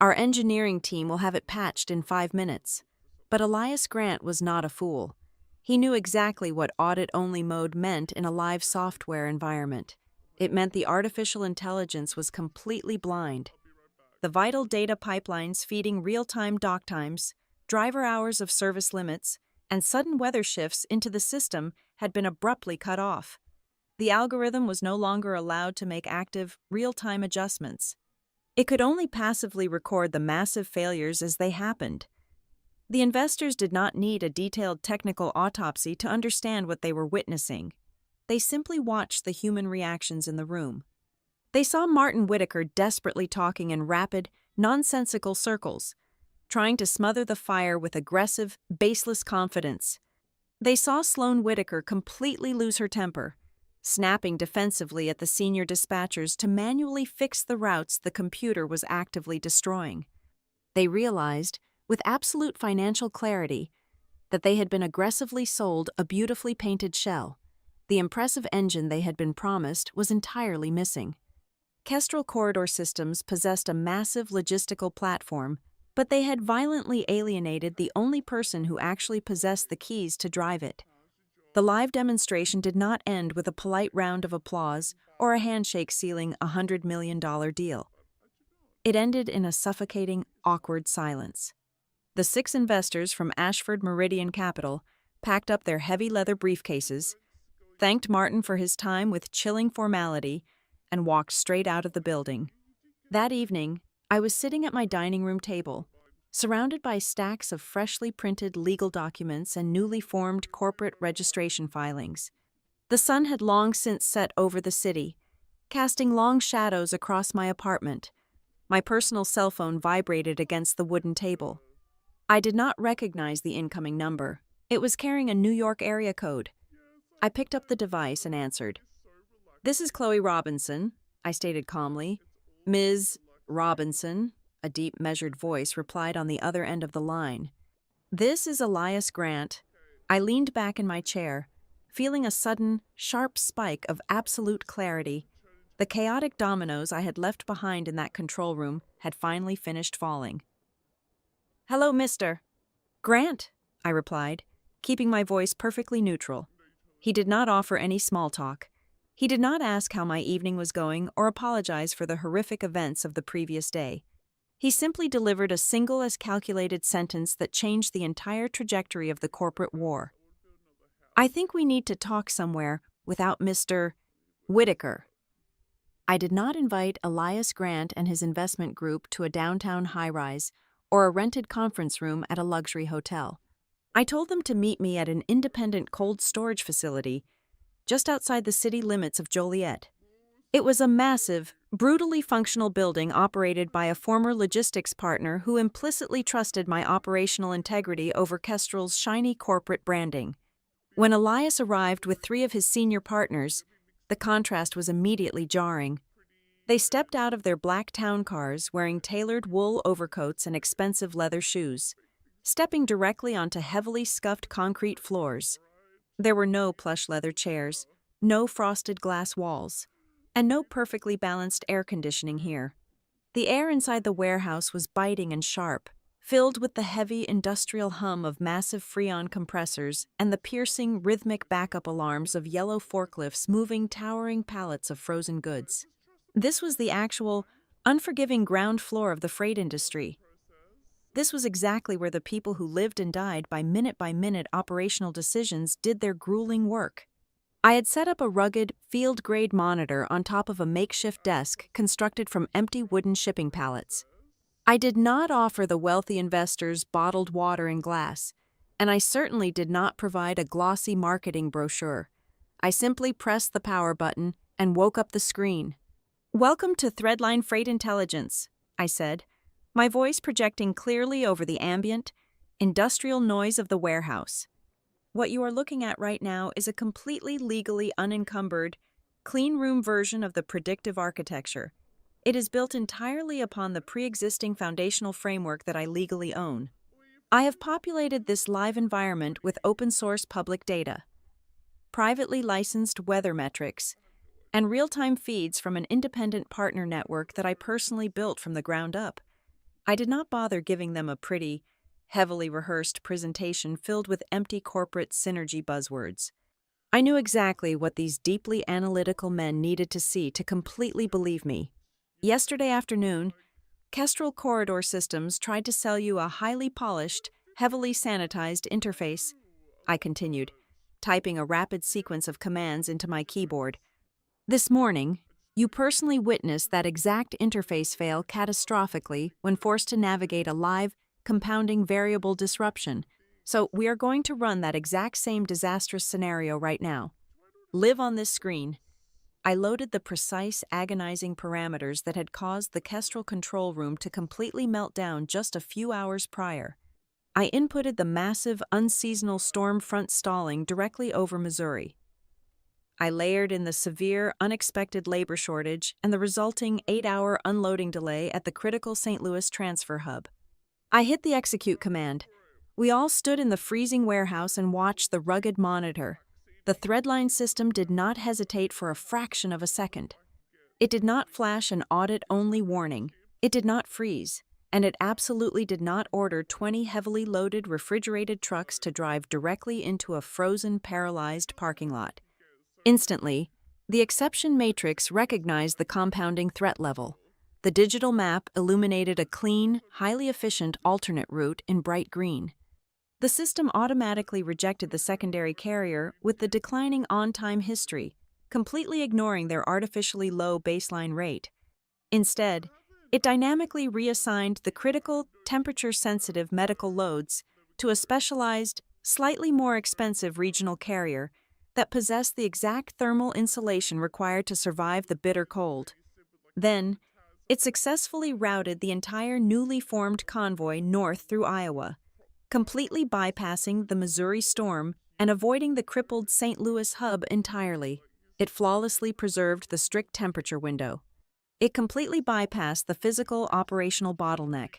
Our engineering team will have it patched in 5 minutes." But Elias Grant was not a fool. He knew exactly what audit-only mode meant in a live software environment. It meant the artificial intelligence was completely blind. The vital data pipelines feeding real-time dock times, driver hours of service limits, and sudden weather shifts into the system had been abruptly cut off. The algorithm was no longer allowed to make active, real-time adjustments. It could only passively record the massive failures as they happened. The investors did not need a detailed technical autopsy to understand what they were witnessing. They simply watched the human reactions in the room. They saw Martin Whitaker desperately talking in rapid, nonsensical circles, trying to smother the fire with aggressive, baseless confidence. They saw Sloan Whitaker completely lose her temper, snapping defensively at the senior dispatchers to manually fix the routes the computer was actively destroying. They realized, with absolute financial clarity, that they had been aggressively sold a beautifully painted shell. The impressive engine they had been promised was entirely missing. Kestrel Corridor Systems possessed a massive logistical platform, but they had violently alienated the only person who actually possessed the keys to drive it. The live demonstration did not end with a polite round of applause or a handshake sealing a $100 million deal. It ended in a suffocating, awkward silence. The 6 investors from Ashford Meridian Capital packed up their heavy leather briefcases, thanked Martin for his time with chilling formality, and walked straight out of the building. That evening, I was sitting at my dining room table, surrounded by stacks of freshly printed legal documents and newly formed corporate registration filings. The sun had long since set over the city, casting long shadows across my apartment. My personal cell phone vibrated against the wooden table. I did not recognize the incoming number. It was carrying a New York area code. I picked up the device and answered. "This is Chloe Robinson," I stated calmly. "Ms. Robinson," a deep, measured voice replied on the other end of the line. "This is Elias Grant." I leaned back in my chair, feeling a sudden, sharp spike of absolute clarity. The chaotic dominoes I had left behind in that control room had finally finished falling. "Hello, Mr. Grant," I replied, keeping my voice perfectly neutral. He did not offer any small talk. He did not ask how my evening was going or apologize for the horrific events of the previous day. He simply delivered a single as calculated sentence that changed the entire trajectory of the corporate war. "I think we need to talk somewhere without Mr. Whitaker." I did not invite Elias Grant and his investment group to a downtown high-rise or a rented conference room at a luxury hotel. I told them to meet me at an independent cold storage facility just outside the city limits of Joliet. It was a massive, brutally functional building operated by a former logistics partner who implicitly trusted my operational integrity over Kestrel's shiny corporate branding. When Elias arrived with 3 of his senior partners, the contrast was immediately jarring. They stepped out of their black town cars wearing tailored wool overcoats and expensive leather shoes, stepping directly onto heavily scuffed concrete floors. There were no plush leather chairs, no frosted glass walls, and no perfectly balanced air conditioning here. The air inside the warehouse was biting and sharp, filled with the heavy industrial hum of massive Freon compressors and the piercing, rhythmic backup alarms of yellow forklifts moving towering pallets of frozen goods. This was the actual, unforgiving ground floor of the freight industry. This was exactly where the people who lived and died by minute operational decisions did their grueling work. I had set up a rugged, field-grade monitor on top of a makeshift desk constructed from empty wooden shipping pallets. I did not offer the wealthy investors bottled water and glass, and I certainly did not provide a glossy marketing brochure. I simply pressed the power button and woke up the screen. "Welcome to Threadline Freight Intelligence," I said, my voice projecting clearly over the ambient, industrial noise of the warehouse. "What you are looking at right now is a completely legally unencumbered, clean room version of the predictive architecture. It is built entirely upon the pre-existing foundational framework that I legally own. I have populated this live environment with open-source public data, privately licensed weather metrics, and real-time feeds from an independent partner network that I personally built from the ground up. I did not bother giving them a pretty, heavily rehearsed presentation filled with empty corporate synergy buzzwords. I knew exactly what these deeply analytical men needed to see to completely believe me. Yesterday afternoon, Kestrel Corridor Systems tried to sell you a highly polished, heavily sanitized interface," I continued, typing a rapid sequence of commands into my keyboard. "This morning, you personally witnessed that exact interface fail catastrophically when forced to navigate a live, compounding variable disruption. So we are going to run that exact same disastrous scenario right now. Live on this screen." I loaded the precise, agonizing parameters that had caused the Kestrel control room to completely melt down just a few hours prior. I inputted the massive, unseasonal storm front stalling directly over Missouri. I layered in the severe, unexpected labor shortage and the resulting 8-hour unloading delay at the critical St. Louis transfer hub. I hit the execute command. We all stood in the freezing warehouse and watched the rugged monitor. The threadline system did not hesitate for a fraction of a second. It did not flash an audit-only warning. It did not freeze. And it absolutely did not order 20 heavily loaded refrigerated trucks to drive directly into a frozen, paralyzed parking lot. Instantly, the exception matrix recognized the compounding threat level. The digital map illuminated a clean, highly efficient alternate route in bright green. The system automatically rejected the secondary carrier with the declining on-time history, completely ignoring their artificially low baseline rate. Instead, it dynamically reassigned the critical, temperature-sensitive medical loads to a specialized, slightly more expensive regional carrier that possessed the exact thermal insulation required to survive the bitter cold. Then, it successfully routed the entire newly formed convoy north through Iowa, completely bypassing the Missouri storm and avoiding the crippled St. Louis hub entirely. It flawlessly preserved the strict temperature window. It completely bypassed the physical operational bottleneck.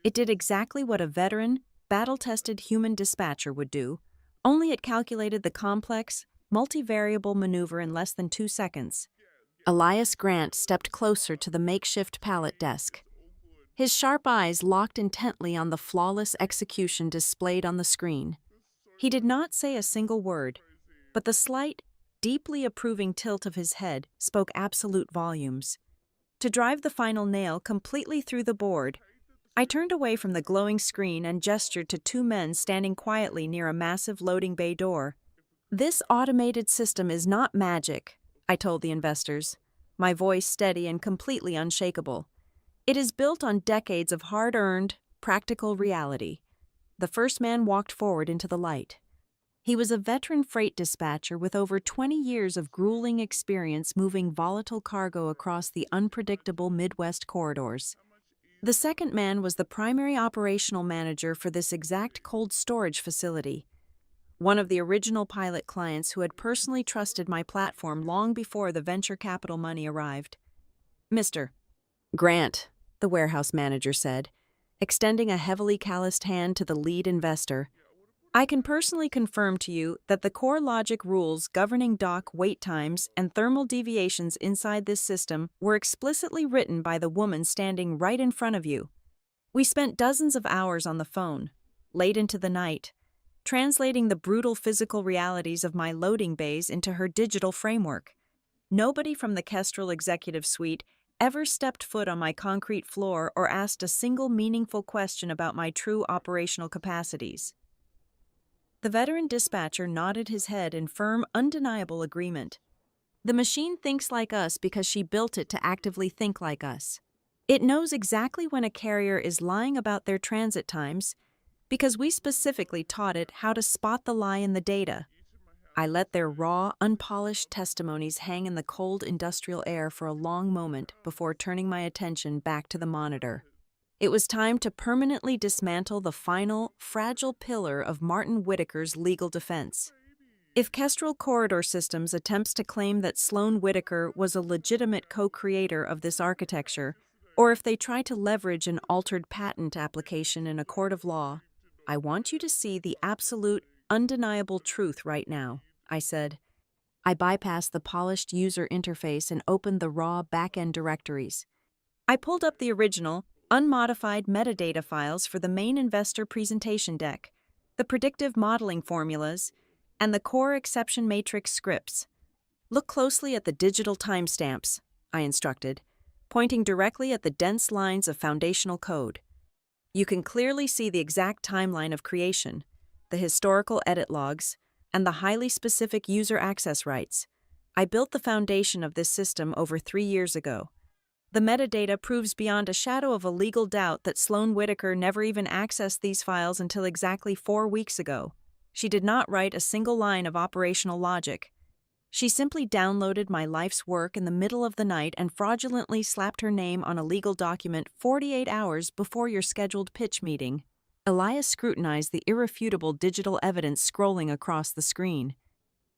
It did exactly what a veteran, battle-tested human dispatcher would do, only it calculated the complex, multivariable maneuver in less than 2 seconds. Elias Grant stepped closer to the makeshift pallet desk. His sharp eyes locked intently on the flawless execution displayed on the screen. He did not say a single word, but the slight, deeply approving tilt of his head spoke absolute volumes. To drive the final nail completely through the board, I turned away from the glowing screen and gestured to 2 men standing quietly near a massive loading bay door. "This automated system is not magic," I told the investors, my voice steady and completely unshakable. "It is built on decades of hard-earned, practical reality." The first man walked forward into the light. He was a veteran freight dispatcher with over 20 years of grueling experience moving volatile cargo across the unpredictable Midwest corridors. The second man was the primary operational manager for this exact cold storage facility, one of the original pilot clients who had personally trusted my platform long before the venture capital money arrived. "Mr. Grant," the warehouse manager said, extending a heavily calloused hand to the lead investor, "I can personally confirm to you that the core logic rules governing dock wait times and thermal deviations inside this system were explicitly written by the woman standing right in front of you. We spent dozens of hours on the phone, late into the night, translating the brutal physical realities of my loading bays into her digital framework. Nobody from the Kestrel executive suite ever stepped foot on my concrete floor or asked a single meaningful question about my true operational capacities." The veteran dispatcher nodded his head in firm, undeniable agreement. "The machine thinks like us because she built it to actively think like us. It knows exactly when a carrier is lying about their transit times because we specifically taught it how to spot the lie in the data." I let their raw, unpolished testimonies hang in the cold industrial air for a long moment before turning my attention back to the monitor. It was time to permanently dismantle the final, fragile pillar of Martin Whitaker's legal defense. If Kestrel Corridor Systems attempts to claim that Sloan Whitaker was a legitimate co-creator of this architecture, or if they try to leverage an altered patent application in a court of law, I want you to see the absolute, undeniable truth right now, I said. I bypassed the polished user interface and opened the raw back-end directories. I pulled up the original, unmodified metadata files for the main investor presentation deck, the predictive modeling formulas, and the core exception matrix scripts. "Look closely at the digital timestamps," I instructed, pointing directly at the dense lines of foundational code. "You can clearly see the exact timeline of creation, the historical edit logs, and the highly specific user access rights. I built the foundation of this system over 3 years ago. The metadata proves beyond a shadow of a legal doubt that Sloan Whitaker never even accessed these files until exactly 4 weeks ago. She did not write a single line of operational logic. She simply downloaded my life's work in the middle of the night and fraudulently slapped her name on a legal document 48 hours before your scheduled pitch meeting." Elias scrutinized the irrefutable digital evidence scrolling across the screen.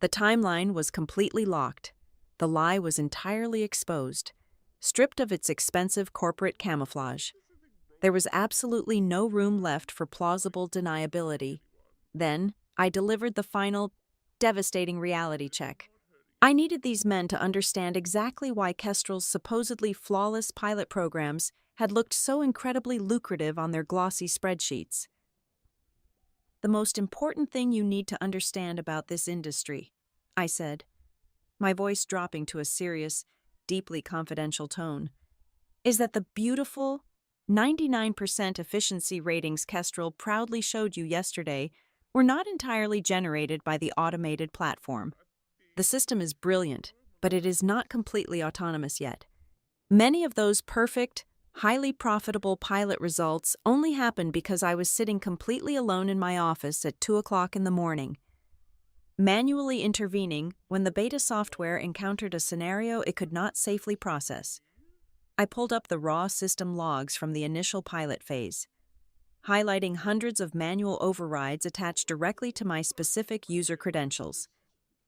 The timeline was completely locked. The lie was entirely exposed, stripped of its expensive corporate camouflage. There was absolutely no room left for plausible deniability. Then, I delivered the final, devastating reality check. I needed these men to understand exactly why Kestrel's supposedly flawless pilot programs had looked so incredibly lucrative on their glossy spreadsheets. The most important thing you need to understand about this industry, I said, my voice dropping to a serious, deeply confidential tone, is that the beautiful 99% efficiency ratings Kestrel proudly showed you yesterday were not entirely generated by the automated platform. The system is brilliant, but it is not completely autonomous yet. Many of those perfect, highly profitable pilot results only happened because I was sitting completely alone in my office at 2 o'clock in the morning, manually intervening when the beta software encountered a scenario it could not safely process. I pulled up the raw system logs from the initial pilot phase, highlighting hundreds of manual overrides attached directly to my specific user credentials.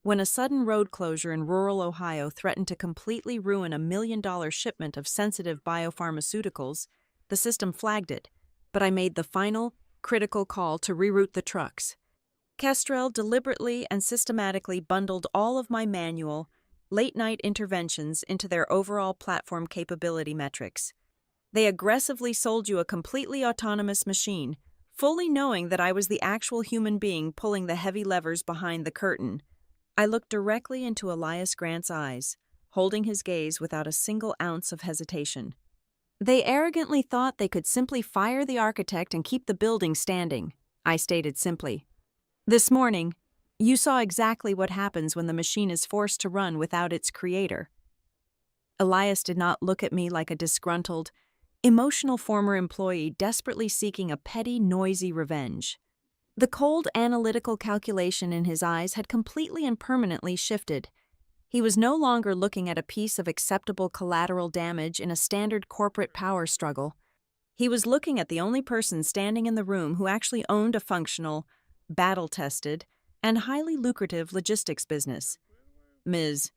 When a sudden road closure in rural Ohio threatened to completely ruin $1 million shipment of sensitive biopharmaceuticals, the system flagged it, but I made the final, critical call to reroute the trucks. Kestrel deliberately and systematically bundled all of my manual, late-night interventions into their overall platform capability metrics. They aggressively sold you a completely autonomous machine, fully knowing that I was the actual human being pulling the heavy levers behind the curtain. I looked directly into Elias Grant's eyes, holding his gaze without a single ounce of hesitation. They arrogantly thought they could simply fire the architect and keep the building standing, I stated simply. This morning, you saw exactly what happens when the machine is forced to run without its creator. Elias did not look at me like a disgruntled, emotional former employee desperately seeking a petty, noisy revenge. The cold, analytical calculation in his eyes had completely and permanently shifted. He was no longer looking at a piece of acceptable collateral damage in a standard corporate power struggle. He was looking at the only person standing in the room who actually owned a functional, battle-tested, and highly lucrative logistics business. Ms.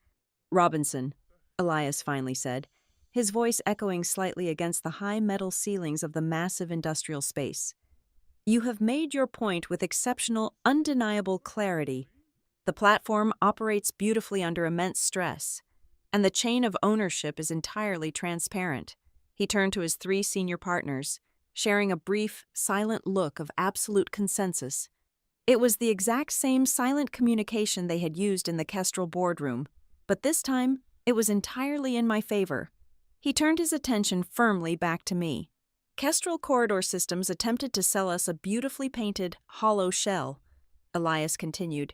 Robinson, Elias finally said, his voice echoing slightly against the high metal ceilings of the massive industrial space. You have made your point with exceptional, undeniable clarity. The platform operates beautifully under immense stress, and the chain of ownership is entirely transparent. He turned to his 3 senior partners, sharing a brief, silent look of absolute consensus. It was the exact same silent communication they had used in the Kestrel boardroom, but this time it was entirely in my favor. He turned his attention firmly back to me. Kestrel Corridor Systems attempted to sell us a beautifully painted, hollow shell, Elias continued,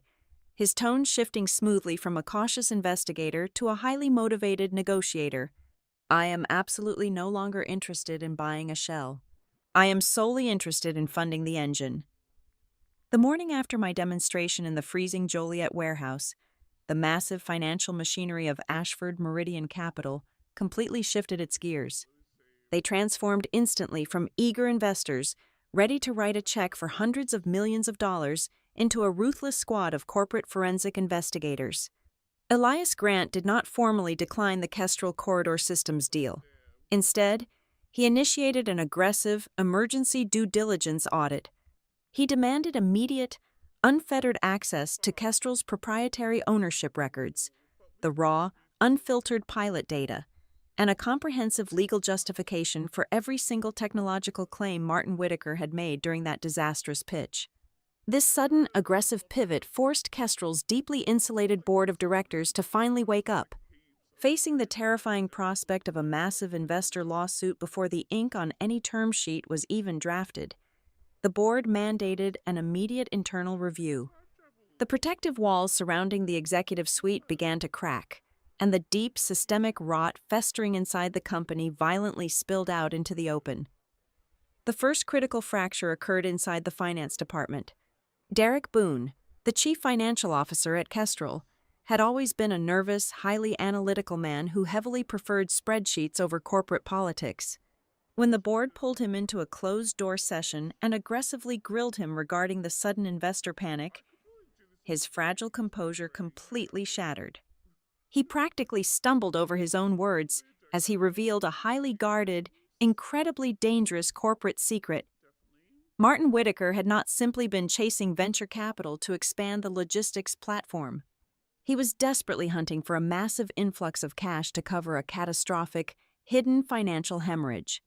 his tone shifting smoothly from a cautious investigator to a highly motivated negotiator. I am absolutely no longer interested in buying a shell. I am solely interested in funding the engine. The morning after my demonstration in the freezing Joliet warehouse, the massive financial machinery of Ashford Meridian Capital completely shifted its gears. They transformed instantly from eager investors, ready to write a check for hundreds of millions of dollars, into a ruthless squad of corporate forensic investigators. Elias Grant did not formally decline the Kestrel Corridor Systems deal. Instead, he initiated an aggressive, emergency due diligence audit. He demanded immediate, unfettered access to Kestrel's proprietary ownership records, the raw, unfiltered pilot data, and a comprehensive legal justification for every single technological claim Martin Whitaker had made during that disastrous pitch. This sudden, aggressive pivot forced Kestrel's deeply insulated board of directors to finally wake up. Facing the terrifying prospect of a massive investor lawsuit before the ink on any term sheet was even drafted, the board mandated an immediate internal review. The protective walls surrounding the executive suite began to crack, and the deep systemic rot festering inside the company violently spilled out into the open. The first critical fracture occurred inside the finance department. Derek Boone, the chief financial officer at Kestrel, had always been a nervous, highly analytical man who heavily preferred spreadsheets over corporate politics. When the board pulled him into a closed-door session and aggressively grilled him regarding the sudden investor panic, his fragile composure completely shattered. He practically stumbled over his own words as he revealed a highly guarded, incredibly dangerous corporate secret. Martin Whitaker had not simply been chasing venture capital to expand the logistics platform. He was desperately hunting for a massive influx of cash to cover a catastrophic, hidden financial hemorrhage.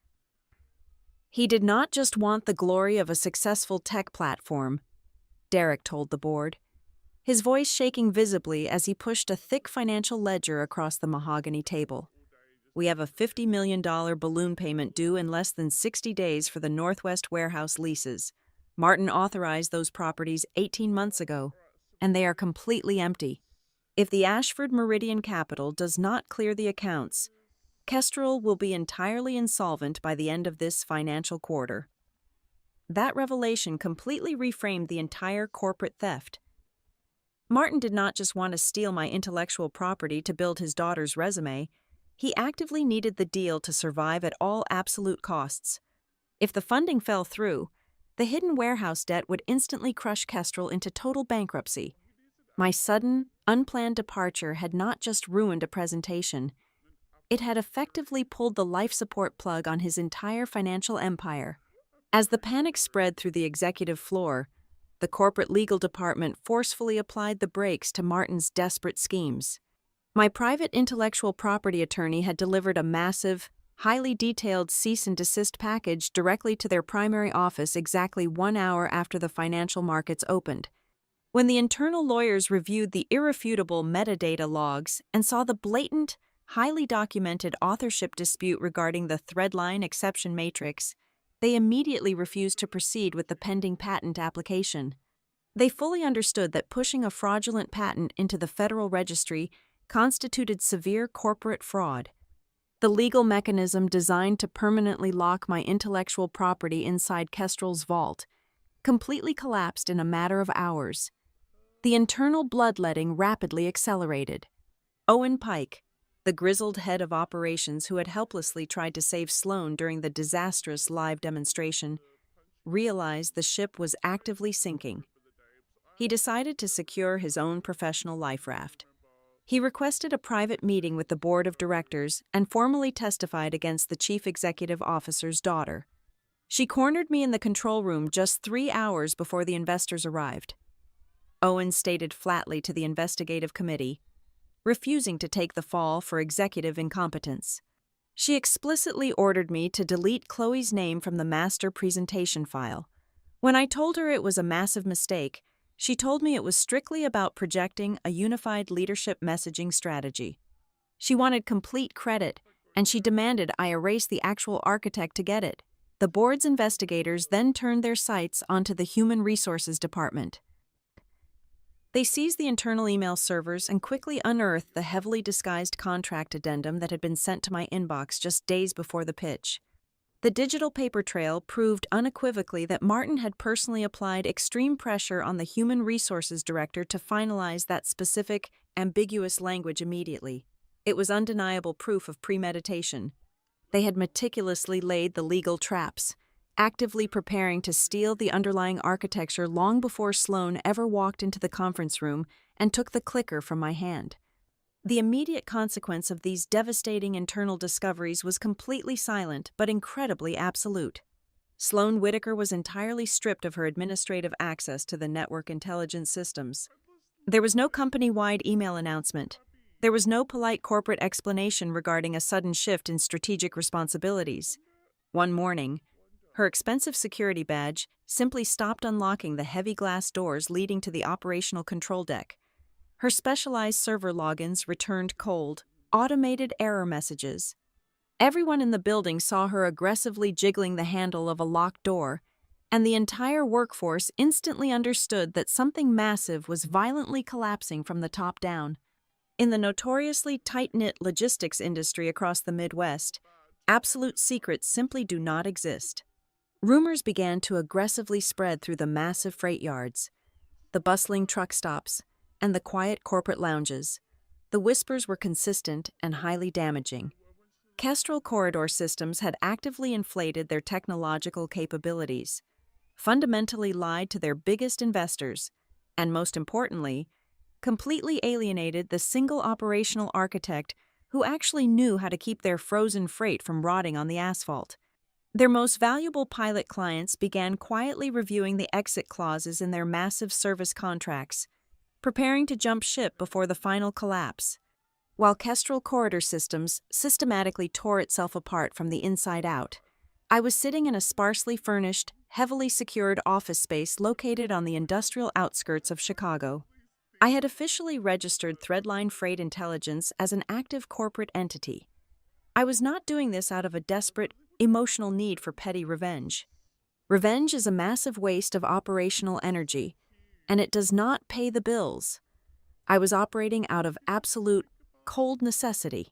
He did not just want the glory of a successful tech platform, Derek told the board, his voice shaking visibly as he pushed a thick financial ledger across the mahogany table. We have a $50 million balloon payment due in less than 60 days for the Northwest warehouse leases. Martin authorized those properties 18 months ago, and they are completely empty. If the Ashford Meridian Capital does not clear the accounts, Kestrel will be entirely insolvent by the end of this financial quarter. That revelation completely reframed the entire corporate theft. Martin did not just want to steal my intellectual property to build his daughter's resume. He actively needed the deal to survive at all absolute costs. If the funding fell through, the hidden warehouse debt would instantly crush Kestrel into total bankruptcy. My sudden, unplanned departure had not just ruined a presentation. It had effectively pulled the life support plug on his entire financial empire. As the panic spread through the executive floor, the corporate legal department forcefully applied the brakes to Martin's desperate schemes. My private intellectual property attorney had delivered a massive, highly detailed cease and desist package directly to their primary office exactly 1 hour after the financial markets opened. When the internal lawyers reviewed the irrefutable metadata logs and saw the blatant, highly documented authorship dispute regarding the threadline exception matrix, they immediately refused to proceed with the pending patent application. They fully understood that pushing a fraudulent patent into the Federal Registry constituted severe corporate fraud. The legal mechanism designed to permanently lock my intellectual property inside Kestrel's vault completely collapsed in a matter of hours. The internal bloodletting rapidly accelerated. Owen Pike, the grizzled head of operations who had helplessly tried to save Sloan during the disastrous live demonstration, realized the ship was actively sinking. He decided to secure his own professional life raft. He requested a private meeting with the board of directors and formally testified against the chief executive officer's daughter. She cornered me in the control room just 3 hours before the investors arrived. Owen stated flatly to the investigative committee, refusing to take the fall for executive incompetence. She explicitly ordered me to delete Chloe's name from the master presentation file. When I told her it was a massive mistake, she told me it was strictly about projecting a unified leadership messaging strategy. She wanted complete credit, and she demanded I erase the actual architect to get it. The board's investigators then turned their sights onto the Human Resources Department. They seized the internal email servers and quickly unearthed the heavily disguised contract addendum that had been sent to my inbox just days before the pitch. The digital paper trail proved unequivocally that Martin had personally applied extreme pressure on the Human Resources Director to finalize that specific, ambiguous language immediately. It was undeniable proof of premeditation. They had meticulously laid the legal traps, actively preparing to steal the underlying architecture long before Sloan ever walked into the conference room and took the clicker from my hand. The immediate consequence of these devastating internal discoveries was completely silent but incredibly absolute. Sloan Whitaker was entirely stripped of her administrative access to the network intelligence systems. There was no company-wide email announcement. There was no polite corporate explanation regarding a sudden shift in strategic responsibilities. One morning, her expensive security badge simply stopped unlocking the heavy glass doors leading to the operational control deck. Her specialized server logins returned cold, automated error messages. Everyone in the building saw her aggressively jiggling the handle of a locked door, and the entire workforce instantly understood that something massive was violently collapsing from the top down. In the notoriously tight-knit logistics industry across the Midwest, absolute secrets simply do not exist. Rumors began to aggressively spread through the massive freight yards, the bustling truck stops, and the quiet corporate lounges. The whispers were consistent and highly damaging. Kestrel Corridor Systems had actively inflated their technological capabilities, fundamentally lied to their biggest investors, and most importantly, completely alienated the single operational architect who actually knew how to keep their frozen freight from rotting on the asphalt. Their most valuable pilot clients began quietly reviewing the exit clauses in their massive service contracts, preparing to jump ship before the final collapse, while Kestrel Corridor Systems systematically tore itself apart from the inside out. I was sitting in a sparsely furnished, heavily secured office space located on the industrial outskirts of Chicago. I had officially registered Threadline Freight Intelligence as an active corporate entity. I was not doing this out of a desperate, emotional need for petty revenge. Revenge is a massive waste of operational energy, and it does not pay the bills. I was operating out of absolute, cold necessity.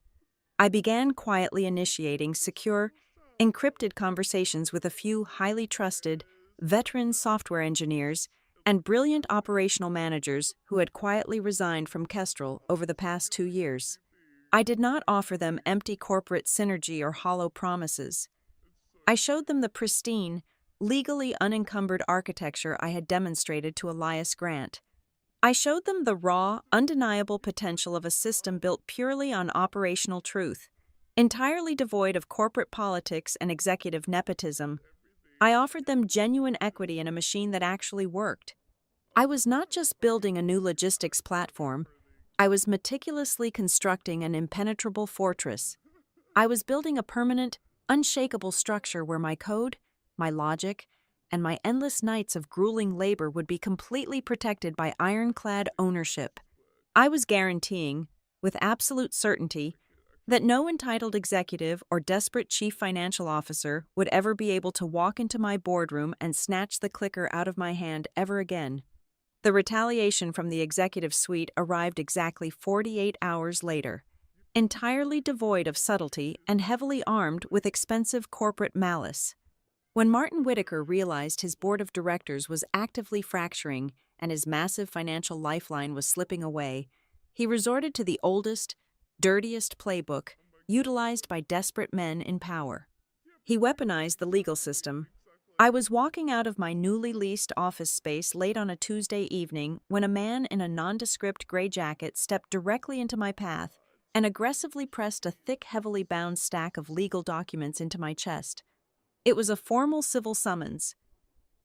I began quietly initiating secure, encrypted conversations with a few highly trusted, veteran software engineers and brilliant operational managers who had quietly resigned from Kestrel over the past 2 years. I did not offer them empty corporate synergy or hollow promises. I showed them the pristine, legally unencumbered architecture I had demonstrated to Elias Grant. I showed them the raw, undeniable potential of a system built purely on operational truth, entirely devoid of corporate politics and executive nepotism. I offered them genuine equity in a machine that actually worked. I was not just building a new logistics platform, I was meticulously constructing an impenetrable fortress. I was building a permanent, unshakable structure where my code, my logic, and my endless nights of grueling labor would be completely protected by ironclad ownership. I was guaranteeing, with absolute certainty, that no entitled executive or desperate chief financial officer would ever be able to walk into my boardroom and snatch the clicker out of my hand ever again. The retaliation from the executive suite arrived exactly 48 hours later, entirely devoid of subtlety and heavily armed with expensive corporate malice. When Martin Whitaker realized his board of directors was actively fracturing and his massive financial lifeline was slipping away, he resorted to the oldest, dirtiest playbook utilized by desperate men in power. He weaponized the legal system. I was walking out of my newly leased office space late on a Tuesday evening when a man in a nondescript gray jacket stepped directly into my path and aggressively pressed a thick, heavily bound stack of legal documents into my chest. It was a formal civil summons.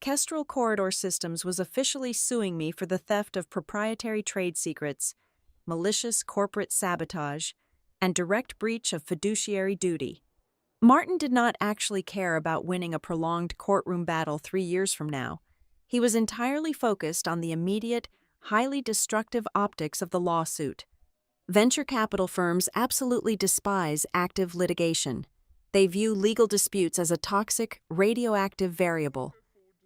Kestrel Corridor Systems was officially suing me for the theft of proprietary trade secrets, malicious corporate sabotage, and direct breach of fiduciary duty. Martin did not actually care about winning a prolonged courtroom battle 3 years from now. He was entirely focused on the immediate, highly destructive optics of the lawsuit. Venture capital firms absolutely despise active litigation. They view legal disputes as a toxic, radioactive variable.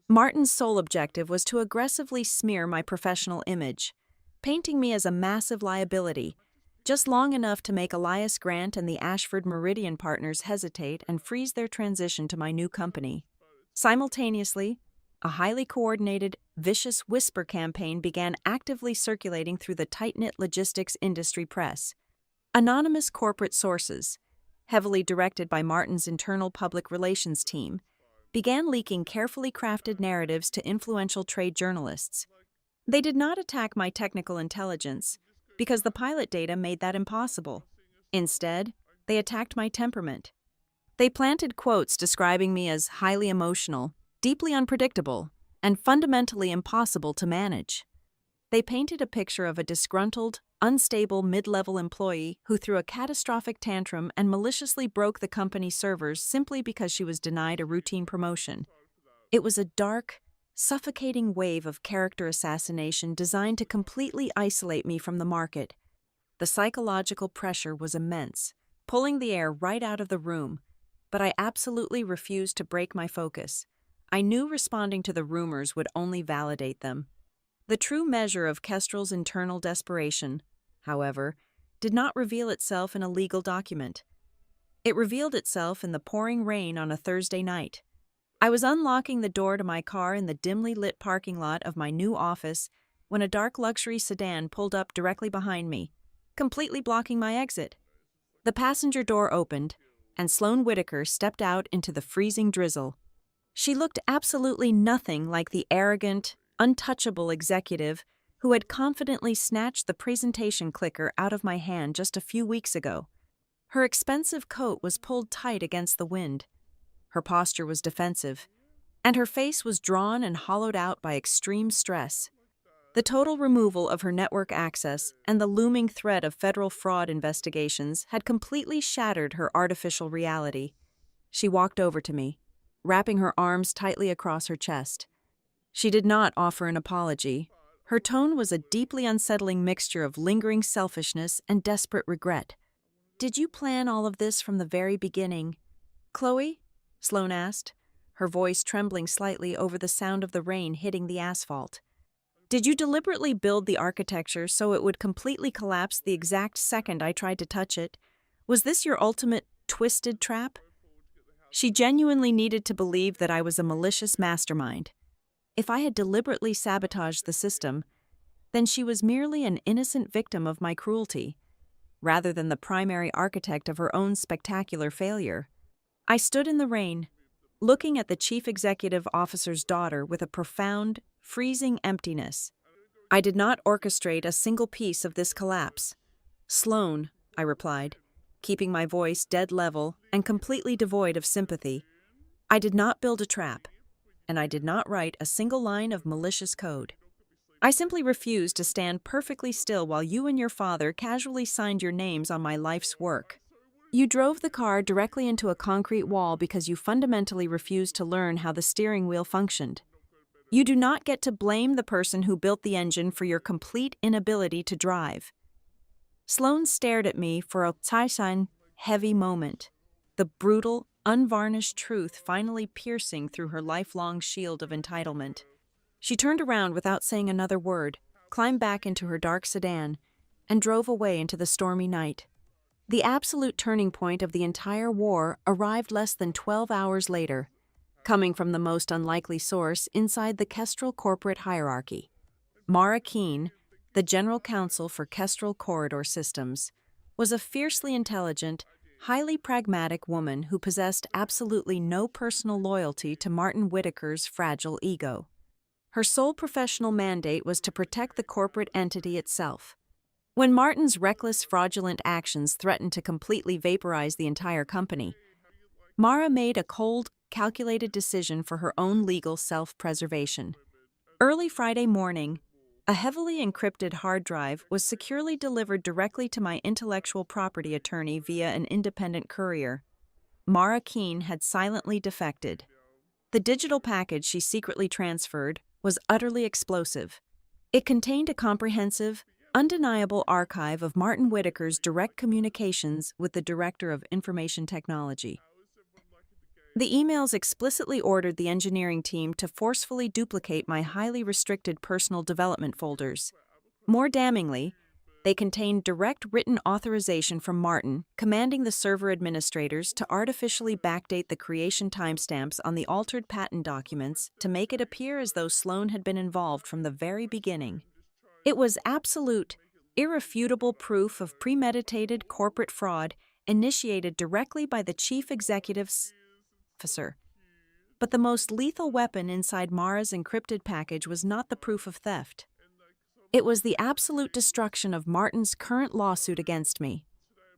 Martin's sole objective was to aggressively smear my professional image, painting me as a massive liability, just long enough to make Elias Grant and the Ashford Meridian partners hesitate and freeze their transition to my new company. Simultaneously, a highly coordinated, vicious whisper campaign began actively circulating through the tight-knit logistics industry press. Anonymous corporate sources, heavily directed by Martin's internal public relations team, began leaking carefully crafted narratives to influential trade journalists. They did not attack my technical intelligence, because the pilot data made that impossible. Instead, they attacked my temperament. They planted quotes describing me as highly emotional, deeply unpredictable, and fundamentally impossible to manage. They painted a picture of a disgruntled, unstable mid-level employee who threw a catastrophic tantrum and maliciously broke the company's servers simply because she was denied a routine promotion. It was a dark, suffocating wave of character assassination designed to completely isolate me from the market. The psychological pressure was immense, pulling the air right out of the room, but I absolutely refused to break my focus. I knew responding to the rumors would only validate them. The true measure of Kestrel's internal desperation, however, did not reveal itself in a legal document. It revealed itself in the pouring rain on a Thursday night. I was unlocking the door to my car in the dimly lit parking lot of my new office when a dark luxury sedan pulled up directly behind me, completely blocking my exit. The passenger door opened, and Sloane Whitaker stepped out into the freezing drizzle. She looked absolutely nothing like the arrogant, untouchable executive who had confidently snatched the presentation clicker out of my hand just a few weeks ago. Her expensive coat was pulled tight against the wind. Her posture was defensive, and her face was drawn and hollowed out by extreme stress. The total removal of her network access and the looming threat of federal fraud investigations had completely shattered her artificial reality. She walked over to me, wrapping her arms tightly across her chest. She did not offer an apology. Her tone was a deeply unsettling mixture of lingering selfishness and desperate regret. "Did you plan all of this from the very beginning, Chloe?" Sloane asked, her voice trembling slightly over the sound of the rain hitting the asphalt. "Did you deliberately build the architecture so it would completely collapse the exact second I tried to touch it? Was this your ultimate twisted trap?" She genuinely needed to believe that I was a malicious mastermind. If I had deliberately sabotaged the system, then she was merely an innocent victim of my cruelty, rather than the primary architect of her own spectacular failure. I stood in the rain, looking at the chief executive officer's daughter with a profound, freezing emptiness. I did not orchestrate a single piece of this collapse. "Sloane," I replied, keeping my voice dead level and completely devoid of sympathy. "I did not build a trap, and I did not write a single line of malicious code. I simply refused to stand perfectly still while you and your father casually signed your names on my life's work. You drove the car directly into a concrete wall because you fundamentally refused to learn how the steering wheel functioned. You do not get to blame the person who built the engine for your complete inability to drive." Sloane stared at me for a heavy moment, the brutal, unvarnished truth finally piercing through her lifelong shield of entitlement. She turned around without saying another word, climbed back into her dark sedan, and drove away into the stormy night. The absolute turning point of the entire war arrived less than 12 hours later, coming from the most unlikely source inside the Kestrel corporate hierarchy. Mara Keene, the general counsel for Kestrel Corridor Systems, was a fiercely intelligent, highly pragmatic woman who possessed absolutely no personal loyalty to Martin Whitaker's fragile ego. Her sole professional mandate was to protect the corporate entity itself. When Martin's reckless, fraudulent actions threatened to completely vaporize the entire company, Mara made a cold, calculated decision for her own legal self-preservation. Early Friday morning, a heavily encrypted hard drive was securely delivered directly to my intellectual property attorney via an independent courier. Mara Keene had silently defected. The digital package she secretly transferred was utterly explosive. It contained a comprehensive, undeniable archive of Martin Whitaker's direct communications with the Director of Information Technology. The emails explicitly ordered the engineering team to forcefully duplicate my highly restricted personal development folders. More damningly, they contained direct written authorization from Martin, commanding the server administrators to artificially backdate the creation timestamps on the altered patent documents to make it appear as though Sloane had been involved from the very beginning. It was absolute, irrefutable proof of premeditated corporate fraud initiated directly by the chief executive officer. But the most lethal weapon inside Mara's encrypted package was not the proof of theft. It was the absolute destruction of Martin's current lawsuit against me.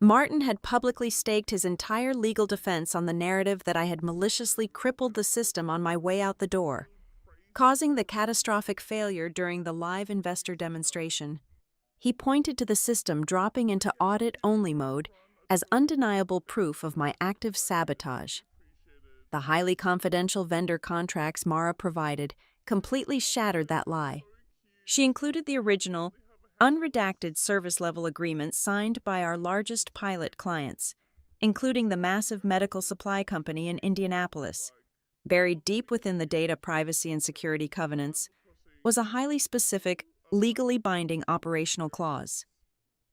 Martin had publicly staked his entire legal defense on the narrative that I had maliciously crippled the system on my way out the door, causing the catastrophic failure during the live investor demonstration. He pointed to the system dropping into audit-only mode as undeniable proof of my active sabotage. The highly confidential vendor contracts Mara provided completely shattered that lie. She included the original, unredacted service-level agreements signed by our largest pilot clients, including the massive medical supply company in Indianapolis. Buried deep within the data privacy and security covenants was a highly specific, legally binding operational clause.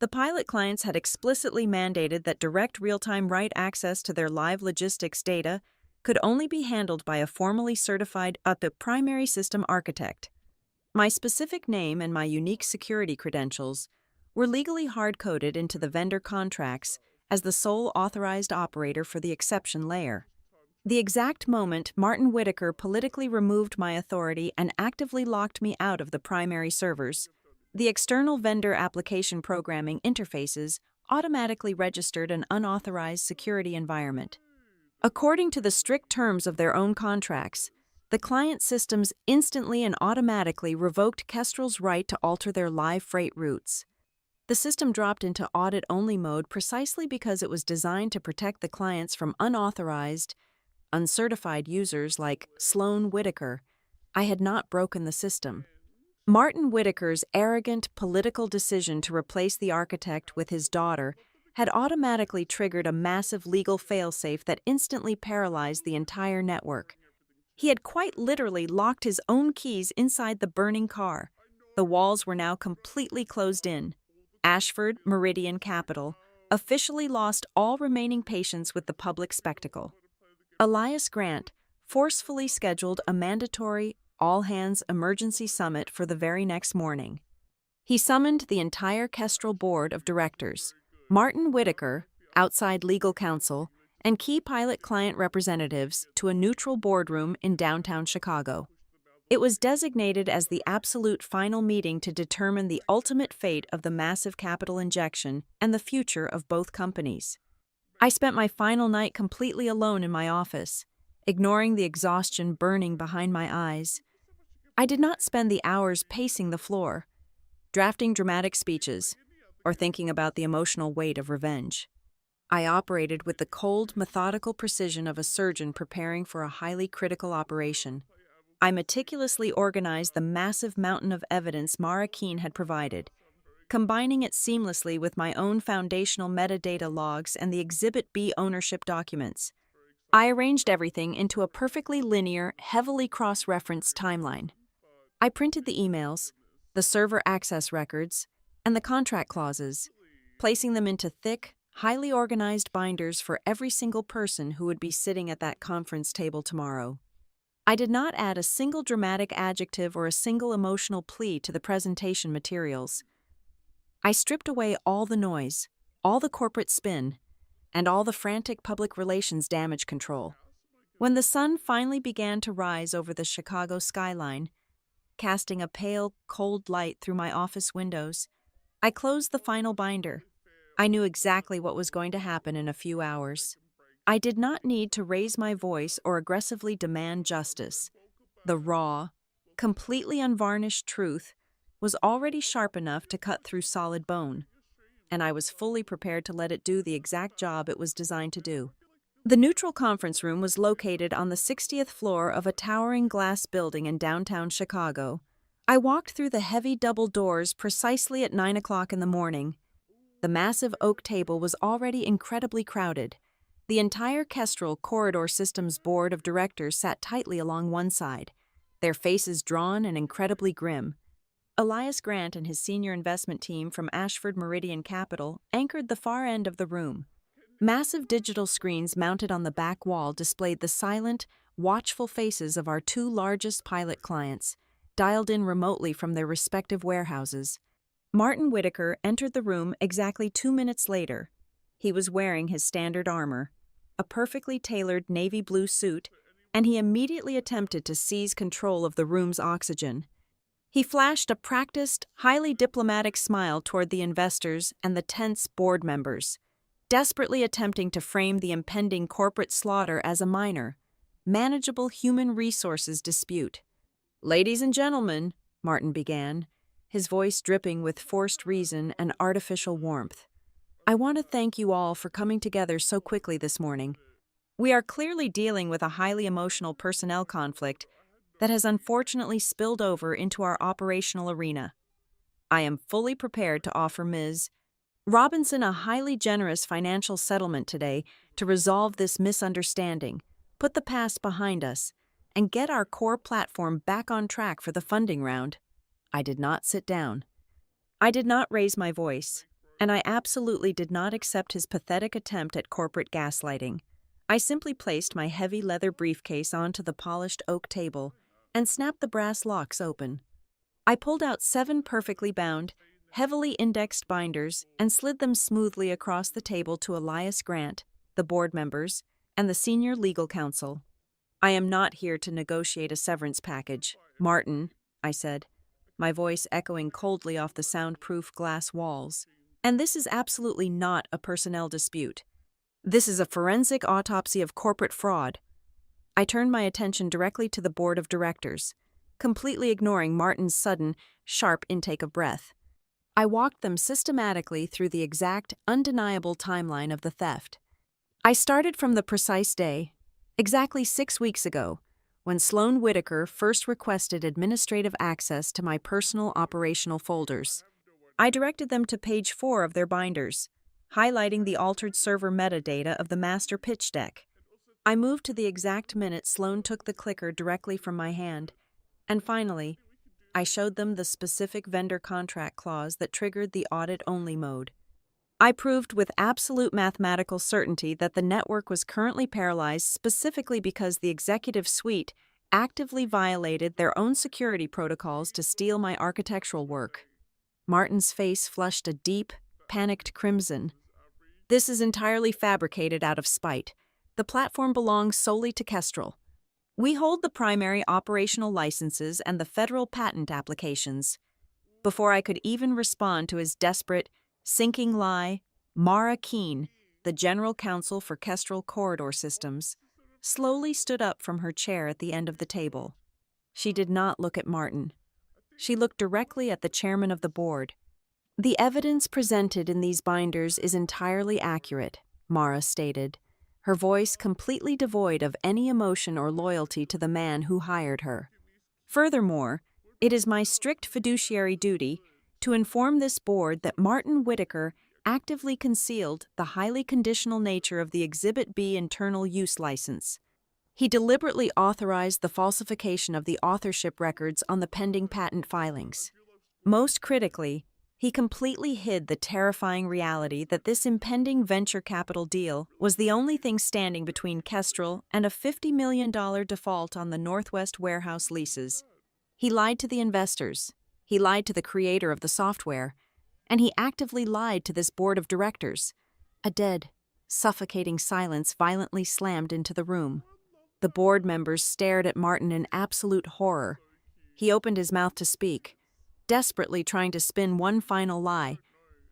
The pilot clients had explicitly mandated that direct real-time write access to their live logistics data could only be handled by a formally certified primary system architect. My specific name and my unique security credentials were legally hard-coded into the vendor contracts as the sole authorized operator for the exception layer. The exact moment Martin Whitaker politically removed my authority and actively locked me out of the primary servers, The external vendor application programming interfaces automatically registered an unauthorized security environment. According to the strict terms of their own contracts, the client systems instantly and automatically revoked Kestrel's right to alter their live freight routes. The system dropped into audit-only mode precisely because it was designed to protect the clients from unauthorized, uncertified users like Sloan Whitaker. I had not broken the system. Martin Whitaker's arrogant political decision to replace the architect with his daughter had automatically triggered a massive legal failsafe that instantly paralyzed the entire network. He had quite literally locked his own keys inside the burning car. The walls were now completely closed in. Ashford Meridian Capital officially lost all remaining patience with the public spectacle. Elias Grant forcefully scheduled a mandatory all-hands emergency summit for the very next morning. He summoned the entire Kestrel board of directors, Martin Whitaker, outside legal counsel, and key pilot client representatives to a neutral boardroom in downtown Chicago. It was designated as the absolute final meeting to determine the ultimate fate of the massive capital injection and the future of both companies. I spent my final night completely alone in my office, ignoring the exhaustion burning behind my eyes. I did not spend the hours pacing the floor, drafting dramatic speeches, or thinking about the emotional weight of revenge. I operated with the cold, methodical precision of a surgeon preparing for a highly critical operation. I meticulously organized the massive mountain of evidence Mara Keene had provided, combining it seamlessly with my own foundational metadata logs and the Exhibit B ownership documents. I arranged everything into a perfectly linear, heavily cross-referenced timeline. I printed the emails, the server access records, and the contract clauses, placing them into thick, highly organized binders for every single person who would be sitting at that conference table tomorrow. I did not add a single dramatic adjective or a single emotional plea to the presentation materials. I stripped away all the noise, all the corporate spin, and all the frantic public relations damage control. When the sun finally began to rise over the Chicago skyline, casting a pale, cold light through my office windows, I closed the final binder. I knew exactly what was going to happen in a few hours. I did not need to raise my voice or aggressively demand justice. The raw, completely unvarnished truth was already sharp enough to cut through solid bone, and I was fully prepared to let it do the exact job it was designed to do. The neutral conference room was located on the 60th floor of a towering glass building in downtown Chicago. I walked through the heavy double doors precisely at 9 o'clock in the morning. The massive oak table was already incredibly crowded. The entire Kestrel Corridor Systems Board of Directors sat tightly along one side, their faces drawn and incredibly grim. Elias Grant and his senior investment team from Ashford Meridian Capital anchored the far end of the room. Massive digital screens mounted on the back wall displayed the silent, watchful faces of our two largest pilot clients, dialed in remotely from their respective warehouses. Martin Whitaker entered the room exactly 2 minutes later. He was wearing his standard armor, a perfectly tailored navy blue suit, and he immediately attempted to seize control of the room's oxygen. He flashed a practiced, highly diplomatic smile toward the investors and the tense board members, desperately attempting to frame the impending corporate slaughter as a minor, manageable human resources dispute. "Ladies and gentlemen," Martin began, his voice dripping with forced reason and artificial warmth, "I want to thank you all for coming together so quickly this morning. We are clearly dealing with a highly emotional personnel conflict that has unfortunately spilled over into our operational arena. I am fully prepared to offer Ms. Robinson a highly generous financial settlement today to resolve this misunderstanding, put the past behind us, and get our core platform back on track for the funding round." I did not sit down. I did not raise my voice, and I absolutely did not accept his pathetic attempt at corporate gaslighting. I simply placed my heavy leather briefcase onto the polished oak table and snapped the brass locks open. I pulled out 7 perfectly bound, heavily indexed binders and slid them smoothly across the table to Elias Grant, the board members, and the senior legal counsel. "I am not here to negotiate a severance package, Martin," I said. my voice echoing coldly off the soundproof glass walls. And this is absolutely not a personnel dispute. This is a forensic autopsy of corporate fraud. I turned my attention directly to the board of directors, completely ignoring Martin's sudden, sharp intake of breath. I walked them systematically through the exact, undeniable timeline of the theft. I started from the precise day, exactly 6 weeks ago, when Sloan Whitaker first requested administrative access to my personal operational folders. I directed them to page 4 of their binders, highlighting the altered server metadata of the master pitch deck. I moved to the exact minute Sloan took the clicker directly from my hand, and finally, I showed them the specific vendor contract clause that triggered the audit-only mode. I proved with absolute mathematical certainty that the network was currently paralyzed specifically because the executive suite actively violated their own security protocols to steal my architectural work. Martin's face flushed a deep, panicked crimson. This is entirely fabricated out of spite. The platform belongs solely to Kestrel. We hold the primary operational licenses and the federal patent applications. Before I could even respond to his desperate, sinking lie, Mara Keene, the general counsel for Kestrel Corridor Systems, slowly stood up from her chair at the end of the table. She did not look at Martin. She looked directly at the chairman of the board. "The evidence presented in these binders is entirely accurate," Mara stated, her voice completely devoid of any emotion or loyalty to the man who hired her. "Furthermore, it is my strict fiduciary duty to inform this board that Martin Whitaker actively concealed the highly conditional nature of the Exhibit B internal use license. He deliberately authorized the falsification of the authorship records on the pending patent filings. Most critically, he completely hid the terrifying reality that this impending venture capital deal was the only thing standing between Kestrel and a $50 million default on the Northwest warehouse leases. He lied to the investors, he lied to the creator of the software, and he actively lied to this board of directors." A dead, suffocating silence violently slammed into the room. The board members stared at Martin in absolute horror. He opened his mouth to speak, desperately trying to spin one final lie,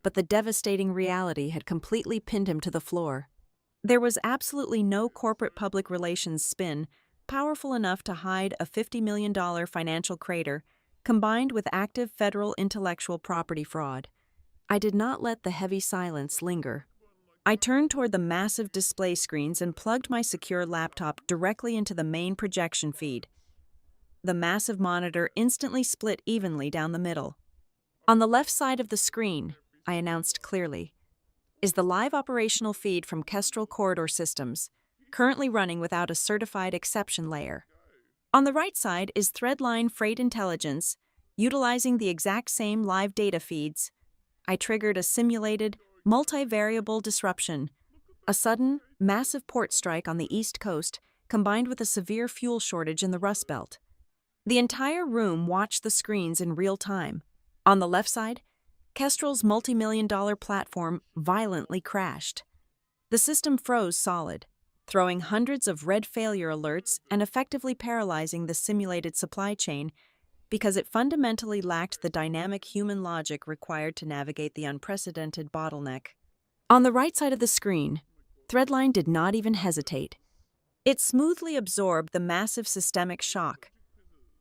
but the devastating reality had completely pinned him to the floor. There was absolutely no corporate public relations spin powerful enough to hide a $50 million financial crater combined with active federal intellectual property fraud. I did not let the heavy silence linger. I turned toward the massive display screens and plugged my secure laptop directly into the main projection feed. The massive monitor instantly split evenly down the middle. "On the left side of the screen," I announced clearly, "is the live operational feed from Kestrel Corridor Systems, currently running without a certified exception layer. On the right side is Threadline Freight Intelligence, utilizing the exact same live data feeds. I triggered a simulated, multivariable disruption, a sudden, massive port strike on the East Coast combined with a severe fuel shortage in the Rust Belt. The entire room watched the screens in real time. On the left side, Kestrel's multi-million-dollar platform violently crashed. The system froze solid, throwing hundreds of red failure alerts and effectively paralyzing the simulated supply chain because it fundamentally lacked the dynamic human logic required to navigate the unprecedented bottleneck. On the right side of the screen, Threadline did not even hesitate. It smoothly absorbed the massive systemic shock,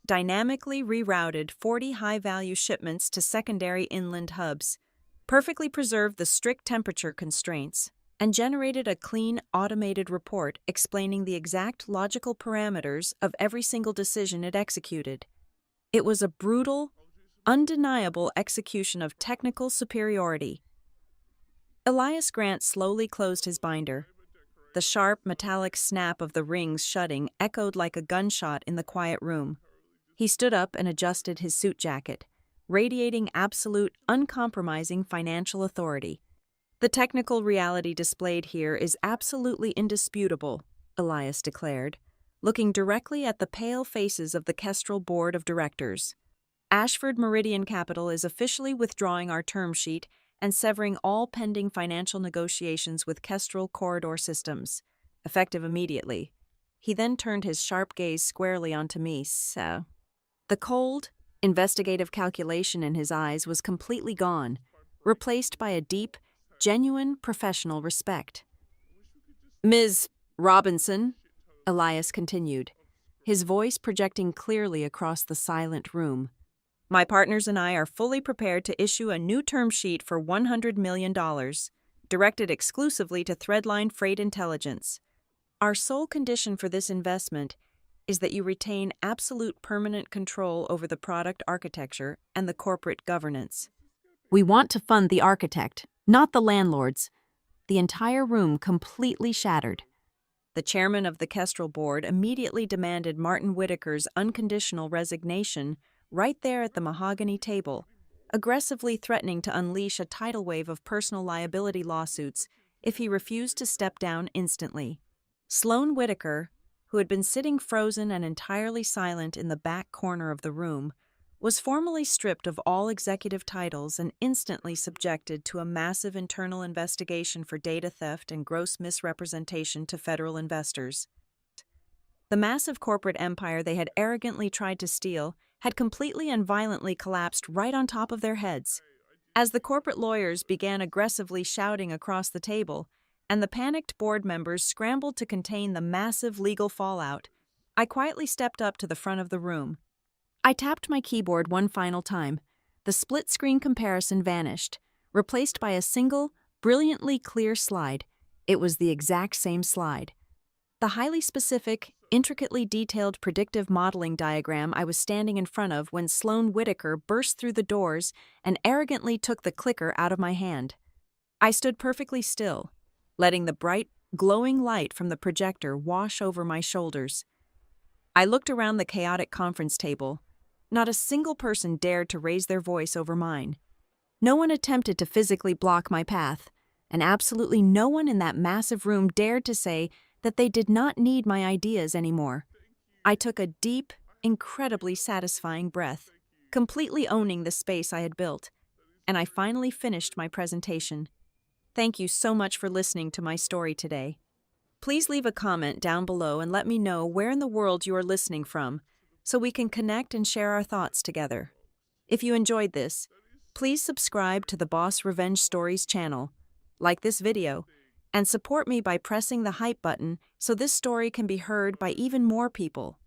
dynamically rerouted 40 high-value shipments to secondary inland hubs, perfectly preserved the strict temperature constraints, and generated a clean, automated report explaining the exact logical parameters of every single decision it executed. It was a brutal, undeniable execution of technical superiority. Elias Grant slowly closed his binder. The sharp, metallic snap of the rings shutting echoed like a gunshot in the quiet room. He stood up and adjusted his suit jacket, radiating absolute, uncompromising financial authority. "The technical reality displayed here is absolutely indisputable," Elias declared, looking directly at the pale faces of the Kestrel Board of Directors. "Ashford Meridian Capital is officially withdrawing our term sheet and severing all pending financial negotiations with Kestrel Corridor Systems, effective immediately." He then turned his sharp gaze squarely onto me. "So, the cold, Investigative calculation in his eyes was completely gone, replaced by a deep, genuine professional respect. "Ms. Robinson," Elias continued, his voice projecting clearly across the silent room, "my partners and I are fully prepared to issue a new term sheet for $100 million, directed exclusively to Threadline Freight Intelligence. Our sole condition for this investment is that you retain absolute permanent control over the product architecture and the corporate governance. We want to fund the architect, not the landlords." The entire room completely shattered. The chairman of the Kestrel board immediately demanded Martin Whitaker's unconditional resignation right there at the mahogany table, aggressively threatening to unleash a tidal wave of personal liability lawsuits if he refused to step down instantly. Sloan Whitaker, who had been sitting frozen and entirely silent in the back corner of the room, was formally stripped of all executive titles and instantly subjected to a massive internal investigation for data theft and gross misrepresentation to federal investors. The massive corporate empire they had arrogantly tried to steal had completely and violently collapsed right on top of their heads. As the corporate lawyers began aggressively shouting across the table, and the panicked board members scrambled to contain the massive legal fallout, I quietly stepped up to the front of the room. I tapped my keyboard one final time. The split-screen comparison vanished, replaced by a single, brilliantly clear slide. It was the exact same slide. The highly specific, intricately detailed predictive modeling diagram I was standing in front of when Sloan Whitaker burst through the doors and arrogantly took the clicker out of my hand. I stood perfectly still, letting the bright, glowing light from the projector wash over my shoulders. I looked around the chaotic conference table. Not a single person dared to raise their voice over mine. No one attempted to physically block my path, and absolutely no one in that massive room dared to say that they did not need my ideas anymore. I took a deep, incredibly satisfying breath, completely owning the space I had built, and I finally finished my presentation. Thank you so much for listening to my story today. Please leave a comment down below and let me know where in the world you are listening from, so we can connect and share our thoughts together. If you enjoyed this, please subscribe to the Boss Revenge Stories channel, like this video, and support me by pressing the hype button so this story can be heard by even more people.